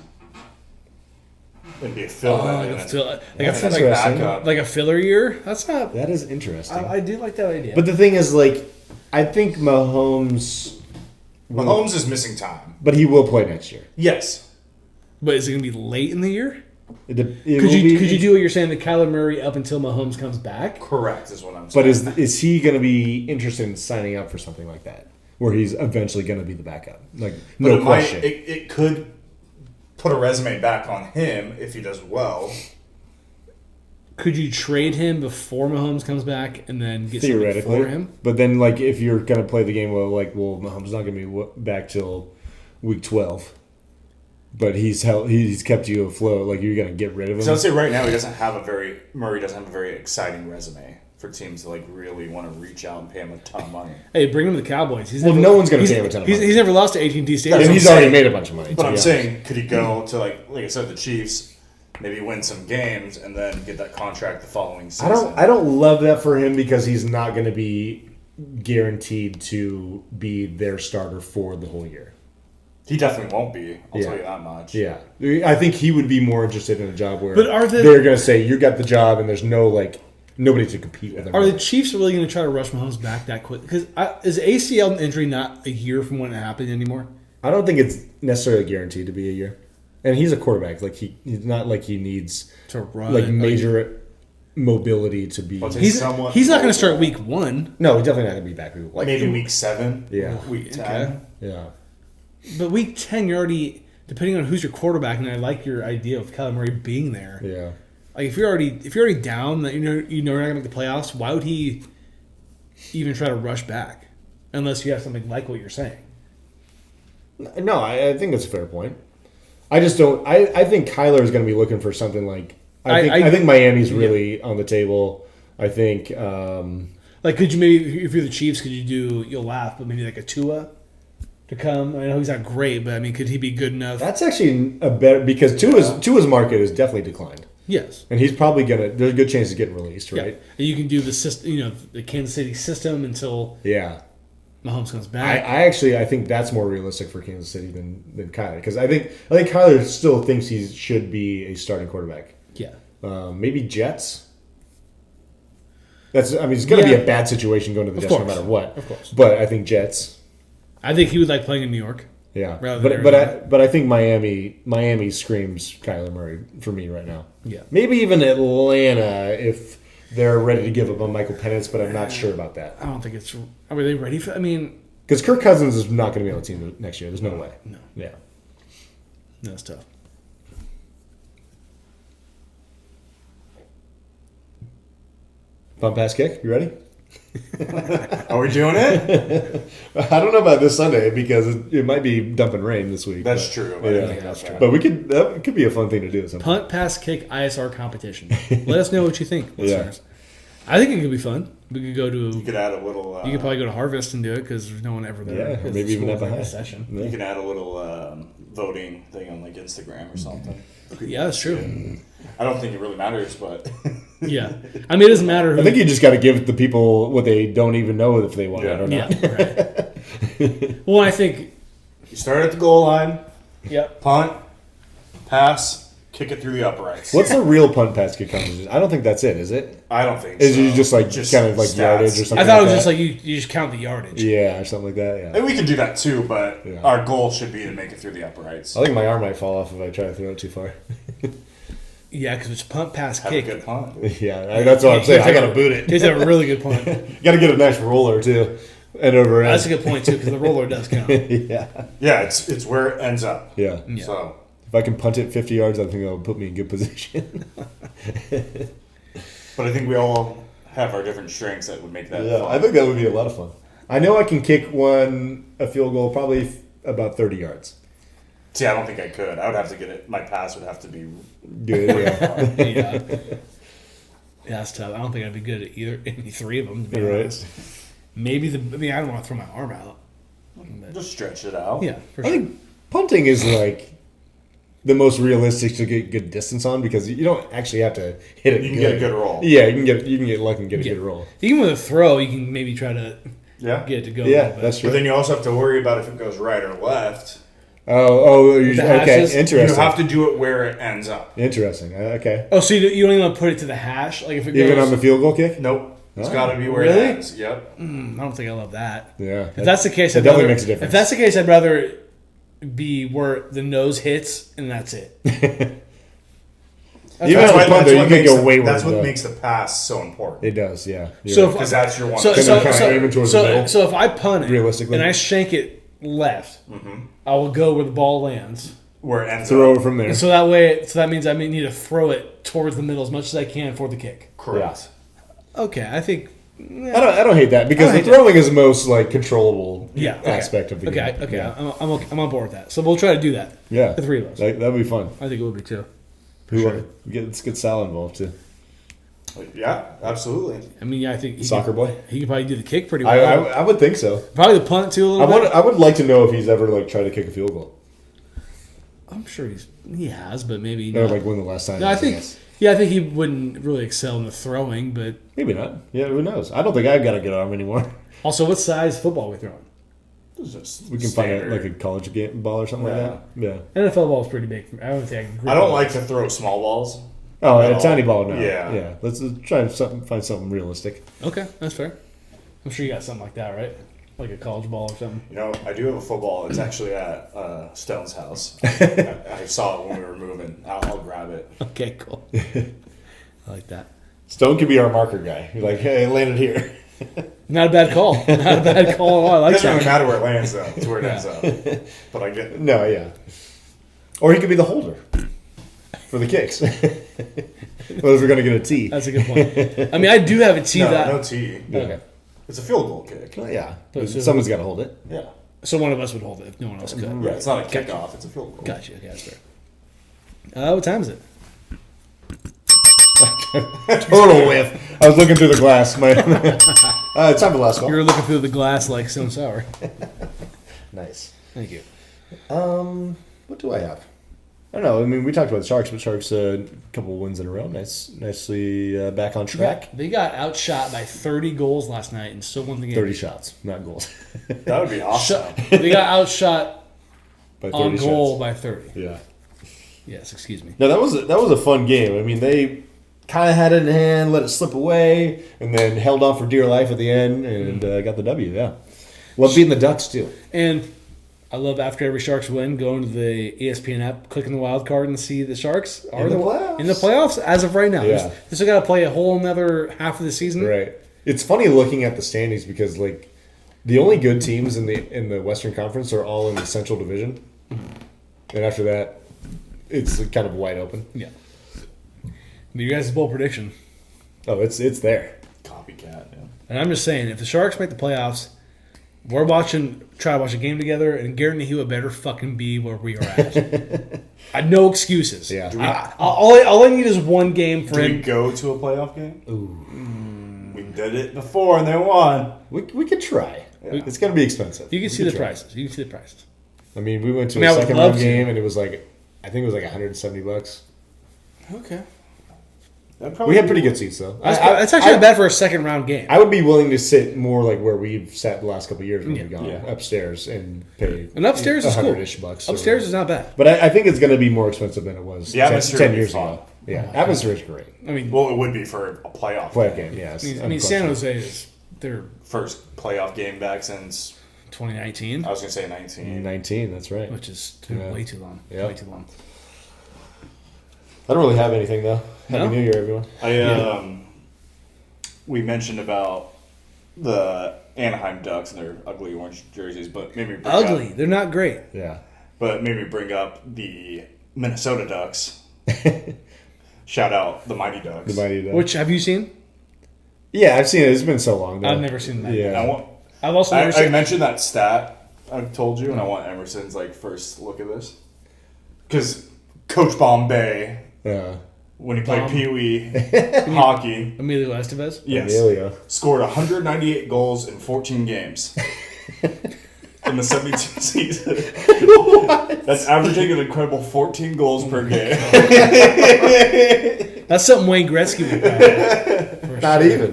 It'd be a fill. Like That's a backup. like a filler year. That's not. That is interesting. I do like that idea. But the thing is, like, I think Mahomes Mahomes is missing time. but he will play next year. Yes. But is it going to be late in the year? Could Could you do what you're saying, the Kyler Murray up until Mahomes comes back? Correct is what I'm But saying. is he going to be interested in signing up for something like that, where he's eventually going to be the backup? Like, no question. It could put a resume back on him if he does well. Could you trade him before Mahomes comes back and then get something Theoretically, for him? but then like if you're going to play the game, Mahomes not going to be back till week 12. But he's kept you afloat. Like, you're going to get rid of him. So I'd say right now Murray doesn't have a very exciting resume for teams to like really want to reach out and pay him a ton of money. Hey, bring him to the Cowboys. No one's going to pay him a ton of money. He's never lost to AT&T Stadium. And what he's I'm already saying. made a bunch of money. But to I'm be saying, could he go to like I said, the Chiefs, maybe win some games and then get that contract the following season? I don't love that for him because he's not going to be guaranteed to be their starter for the whole year. He definitely won't be. I'll Yeah. tell you that much. Yeah, I think he would be more interested in a job where But are the- they're going to say you got the job and there's nobody to compete with him. Are the Chiefs really going to try to rush Mahomes back that quick? Because is ACL injury not a year from when it happened anymore? I don't think it's necessarily guaranteed to be a year. And he's a quarterback. Like he's not like he needs To run like major mobility to be. Well, He's not going to start week 1. No, he's definitely not going to be back. Like Maybe week 7. Yeah. Week 10. Okay. Yeah. But week 10, you're already, depending on who's your quarterback, and I like your idea of Kyler Murray being there. Yeah. Like if you're already down, that you're not going to make the playoffs. Why would he even try to rush back, unless you have something like what you're saying? No, I think that's a fair point. I just don't. I think Kyler is going to be looking for something like. I think Miami's really on the table. I think. Like, could you maybe, if you're the Chiefs, could you do? You'll laugh, but maybe like a Tua to come. I know he's not great, but I mean, could he be good enough? That's actually a better because Tua's market has definitely declined, Yes. and he's probably gonna. There's a good chance he's getting released, right? Yeah. And you can do the system, the Kansas City system until Yeah. Mahomes comes back. I think that's more realistic for Kansas City than Kyler because I think Kyler still thinks he should be a starting quarterback. Yeah. Maybe Jets. It's going to be a bad situation going to the Jets no course. matter what. Of course. But I think Jets. I think he would like playing in New York. Yeah. Rather than But I think Miami screams Kyler Murray for me right now. Yeah. Maybe even Atlanta if they're ready to give up on Michael Penix, but I'm not sure about that. I don't think it's. Are they ready for? I mean, Because Kirk Cousins is not going to be on the team next year. There's no way. No. Yeah. that's tough. Bump pass kick. You ready? Are we doing it? I don't know about this Sunday because it might be dumping rain this week. That's but- true. I Yeah, didn't think about that. But that could be a fun thing to do. Punt, pass, kick, ISR competition. Let us know what you think, Yeah. listeners. I think it could be fun. We could go to. You could add a little. You could probably go to Harvest and do it because there's no one ever there. Yeah, or 'cause maybe the even school's at the in high. session. Yeah. You can add a little voting thing on like Instagram or something. Yeah, that's true. I don't think it really matters, but Yeah, I mean it doesn't matter. Who, I think you just got to give the people what they don't even know if they want it or not. Yeah, right. Well, I think. you start at the goal line, Yep. punt, pass, kick it through the uprights. What's the real punt pass kick competition? I don't think that's it, is it? I don't think Is so. it just like kind of like stats. yardage or something? I thought it was like just that? like you just count the yardage. Yeah, or something like that. Yeah. And we can do that too, but Yeah. our goal should be to make it through the uprights. I think my arm might fall off if I try to throw it too far. Yeah, because it's punt, pass, Have kick. a good punt. Yeah, that's what I'm saying. I got to boot it. He's a really good punt. Got to get a nice roller too, and over That's a good point too because the roller does count. Yeah, Yeah, it's where it ends up. yeah. Yeah. So If I can punt it 50 yards, I think that'll put me in good position. but I think we all have our different strengths that would make that Yeah, fun. I think that would be a lot of fun. I know I can kick a field goal, probably about 30 yards. See, I don't think I could. I would have to get it. My pass would have to be. Good, yeah. Yeah. Yeah, that's tough. I don't think I'd be good at any three of them. To be Right. honest, maybe I don't want to throw my arm out. But, Just stretch it out. yeah, for I sure. think punting is like the most realistic to get good distance on because you don't actually have to hit it. You can get a good roll. Yeah, you can get lucky and get a good roll. Even with a throw, you can maybe try to Yeah. get it to go. a Yeah, little bit. that's true. But then you also have to worry about if it goes right or left. Okay, hashes? interesting. You have to do it where it ends up. Interesting. Okay. Oh, so you don't even put it to the hash? Like if it Even goes, on the field goal kick? Nope. It's Oh. got to be where Really? it ends. Yep. I don't think I love that. Yeah. If that's the case, that I'd definitely rather, makes a difference. If that's the case, I'd rather be where the nose hits and that's it. Even on the punt, though, you could go wayward. That's what though. makes the pass so important. It does, yeah. You're So right. Because that's your one. So, Can so, they kinda so, aim it towards so, the middle? so if I punt it Realistically? and I shank it left, I will go where the ball lands. where it ends throw up. it from there. And so that means I need to throw it towards the middle as much as I can for the kick. Correct. Okay, I think. I don't hate that because I the don't hate throwing is the most like controllerable Okay. aspect of the Okay, game. okay, Yeah. I'm on board with that. So we'll try to do that. Yeah. The three of us. That'd be fun. I think it would be too. Let's get Sal involved too. Yeah, absolutely. I mean, yeah, I think Soccer boy. He could probably do the kick pretty well. I would think so. Probably the punt too a little bit. I would like to know if he's ever like tried to kick a field goal. I'm sure he has, but maybe Or not. like when the last time. No, I think Yes. I think he wouldn't really excel in the throwing, but Maybe not. Yeah, who knows? I don't think I've got a good arm anymore. also, what size football are we throwing? We can find it like a college game ball or something like that. Yeah. NFL ball is pretty big. I don't think I can. I don't like to throw small balls. Oh, At a all. tiny ball. No. Yeah. Yeah. Let's try and find something realistic. Okay, that's fair. I'm sure you got something like that, right? Like a college ball or something. You know, I do have a football. It's actually at Stone's house. I saw it when we were moving. I'll grab it. Okay, cool. I like that. Stone could be our marker guy. You're like, hey, land it here. Not a bad call. Not a bad call at all. I It like doesn't really that. matter where it lands, though. It's where it ends up. But I get No, yeah. Or he could be the holder for the kicks. Well, if we're gonna get a tee. That's a good point. I mean, I do have a tee that. no tee. Okay. It's a field goal kick. Well, yeah. So- Someone's got to hold it. Yeah. So one of us would hold it if no one else could. Yeah, it's not a kickoff. It's a field goal. Gotcha. Okay, that's fair. What time is it? Total whiff. I was looking through the glass. It's time for the last You call. were looking through the glass like Stone Sour. Nice. Thank you. What do I have? I don't know. I mean, we talked about the Sharks, but Sharks a couple wins in a row. Nicely back on track. They got outshot by 30 goals last night and still won the game. 30 shots, not goals. That would be awesome. They got outshot By 30 on goal shots. by 30. Yeah. Yes, excuse me. No, that was a fun game. I mean, they kind of had it in hand, let it slip away, and then held on for dear life at the end and got the W. Yeah. Love beating the Ducks too. And I love after every Sharks win, going to the ESPN app, clicking the wild card and see the Sharks are In the playoffs. in the playoffs as of right now. Yeah. They still got to play a whole another half of the season. Right. It's funny looking at the standings because like the only good teams in the Western Conference are all in the Central Division, and after that, it's kind of wide open. Yeah. You guys' bold prediction. Oh, it's there. Copycat, yeah. And I'm just saying, if the Sharks make the playoffs, we're try to watch a game together, and guarantee you it better fucking be where we are at. No excuses. Yeah. All I need is one game for Do we him. go to a playoff game? Ooh. We did it before and they won. We could try. Yeah. It's gonna be expensive. You can see We the try. prices. You can see the prices. I mean, we went to I mean, I a would second love round to. game, and it was like I think it was like $170. Okay. We had pretty good seats though. That's actually not bad for a second round game. I would be willing to sit more like where we've sat the last couple of years when we've gone Yeah. upstairs and pay. And upstairs is cool. $100-ish bucks. or Upstairs whatever. is not bad. But I think it's going to be more expensive than it was The atmosphere 10 would be years fun. ago. Yeah, atmosphere is great. I mean, Well, it would be for a playoff Playoff game, yes. I mean, San Jose is they're First playoff game back since 2019, I was gonna say 19. 19, that's right. which is Yeah. way too long. Yeah. Way too long. I don't really have anything though. Happy No? New Year, everyone. We mentioned about the Anaheim Ducks and their ugly orange jerseys, but maybe bring Ugly. Up, They're not great. Yeah. but maybe bring up the Minnesota Ducks. Shout out the Mighty Ducks. The Mighty Ducks. Which have you seen? Yeah, I've seen it. It's been so long. Though. I've never seen that. Yeah. I want. I've also never I seen. mentioned that stat I've told you, and I want Emerson's first look at this because Coach Bombay, Yeah. when he played Bomb. Pee Wee hockey, Emilio Estevez. yes, Emilio. scored 198 goals in 14 games in the 72 season. That's averaging an incredible 14 goals per game. That's something Wayne Gretzky would probably. Not even.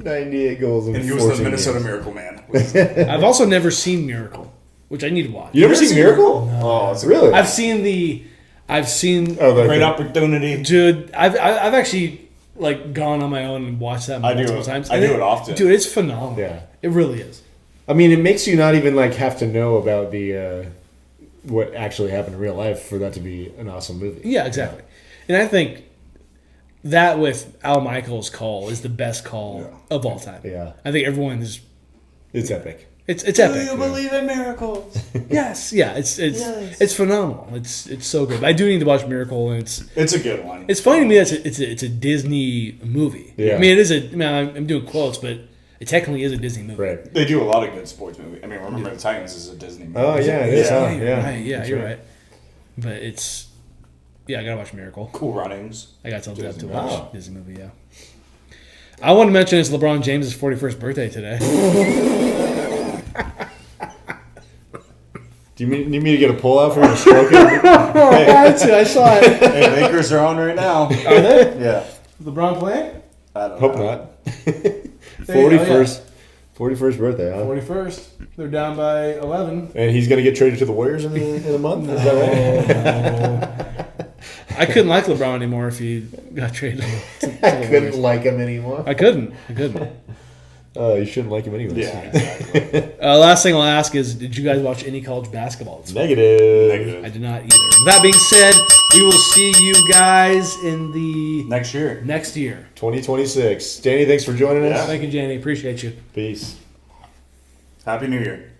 98 goals in And he was the 14 Minnesota games. Miracle Man. I've also never seen Miracle, which I need to watch. You never seen Miracle? Oh, it's a Really? I've seen great opportunity. dude. I've actually like gone on my own and watched that multiple times. I do it often. Dude, it's phenomenal. Yeah. It really is. I mean, it makes you not even like have to know about the what actually happened in real life for that to be an awesome movie. Yeah, exactly. And I think that with Al Michaels' call is the best call of all time. Yeah. I think everyone is. It's epic. It's epic. Do you believe in miracles? Yes. Yeah. It's phenomenal. It's so good. I do need to watch Miracle, and It's a good one. it's funny to me that it's a Disney movie. Yeah. I mean, it is a. I mean, I'm doing quotes, but it technically is a Disney movie. Right. They do a lot of good sports movies. I mean, Remember the Titans is a Disney movie. Oh, yeah, it is. Yeah, huh? you're Yeah. right. Yeah, That's you're right. But it's. Yeah, I gotta watch Miracle. Cool Runnings. I got something up to Disney watch. movie. Disney movie, yeah. I want to mention it's LeBron James' 41st birthday today. Do you need me to get a pull out for you to stroke it? I saw it. Hey, Lakers are on right now. Are they? Yeah. LeBron playing? I don't Hope know. not. Oh, yeah. 41st birthday, huh? 41st. They're down by 11. And he's going to get traded to the Warriors in a month? Is that right? I couldn't like LeBron anymore if he got traded to the I Warriors. couldn't like him anymore. I couldn't. You shouldn't like him anyways. Yeah, exactly. Last thing I'll ask is, did you guys watch any college basketball this week? Negative. Negative. I did not either. With that being said, we will see you guys in the Next year. next year. 2026. Danny, thanks for joining us. Yeah. Thank you, Jenny. Appreciate you. Peace. Happy New Year.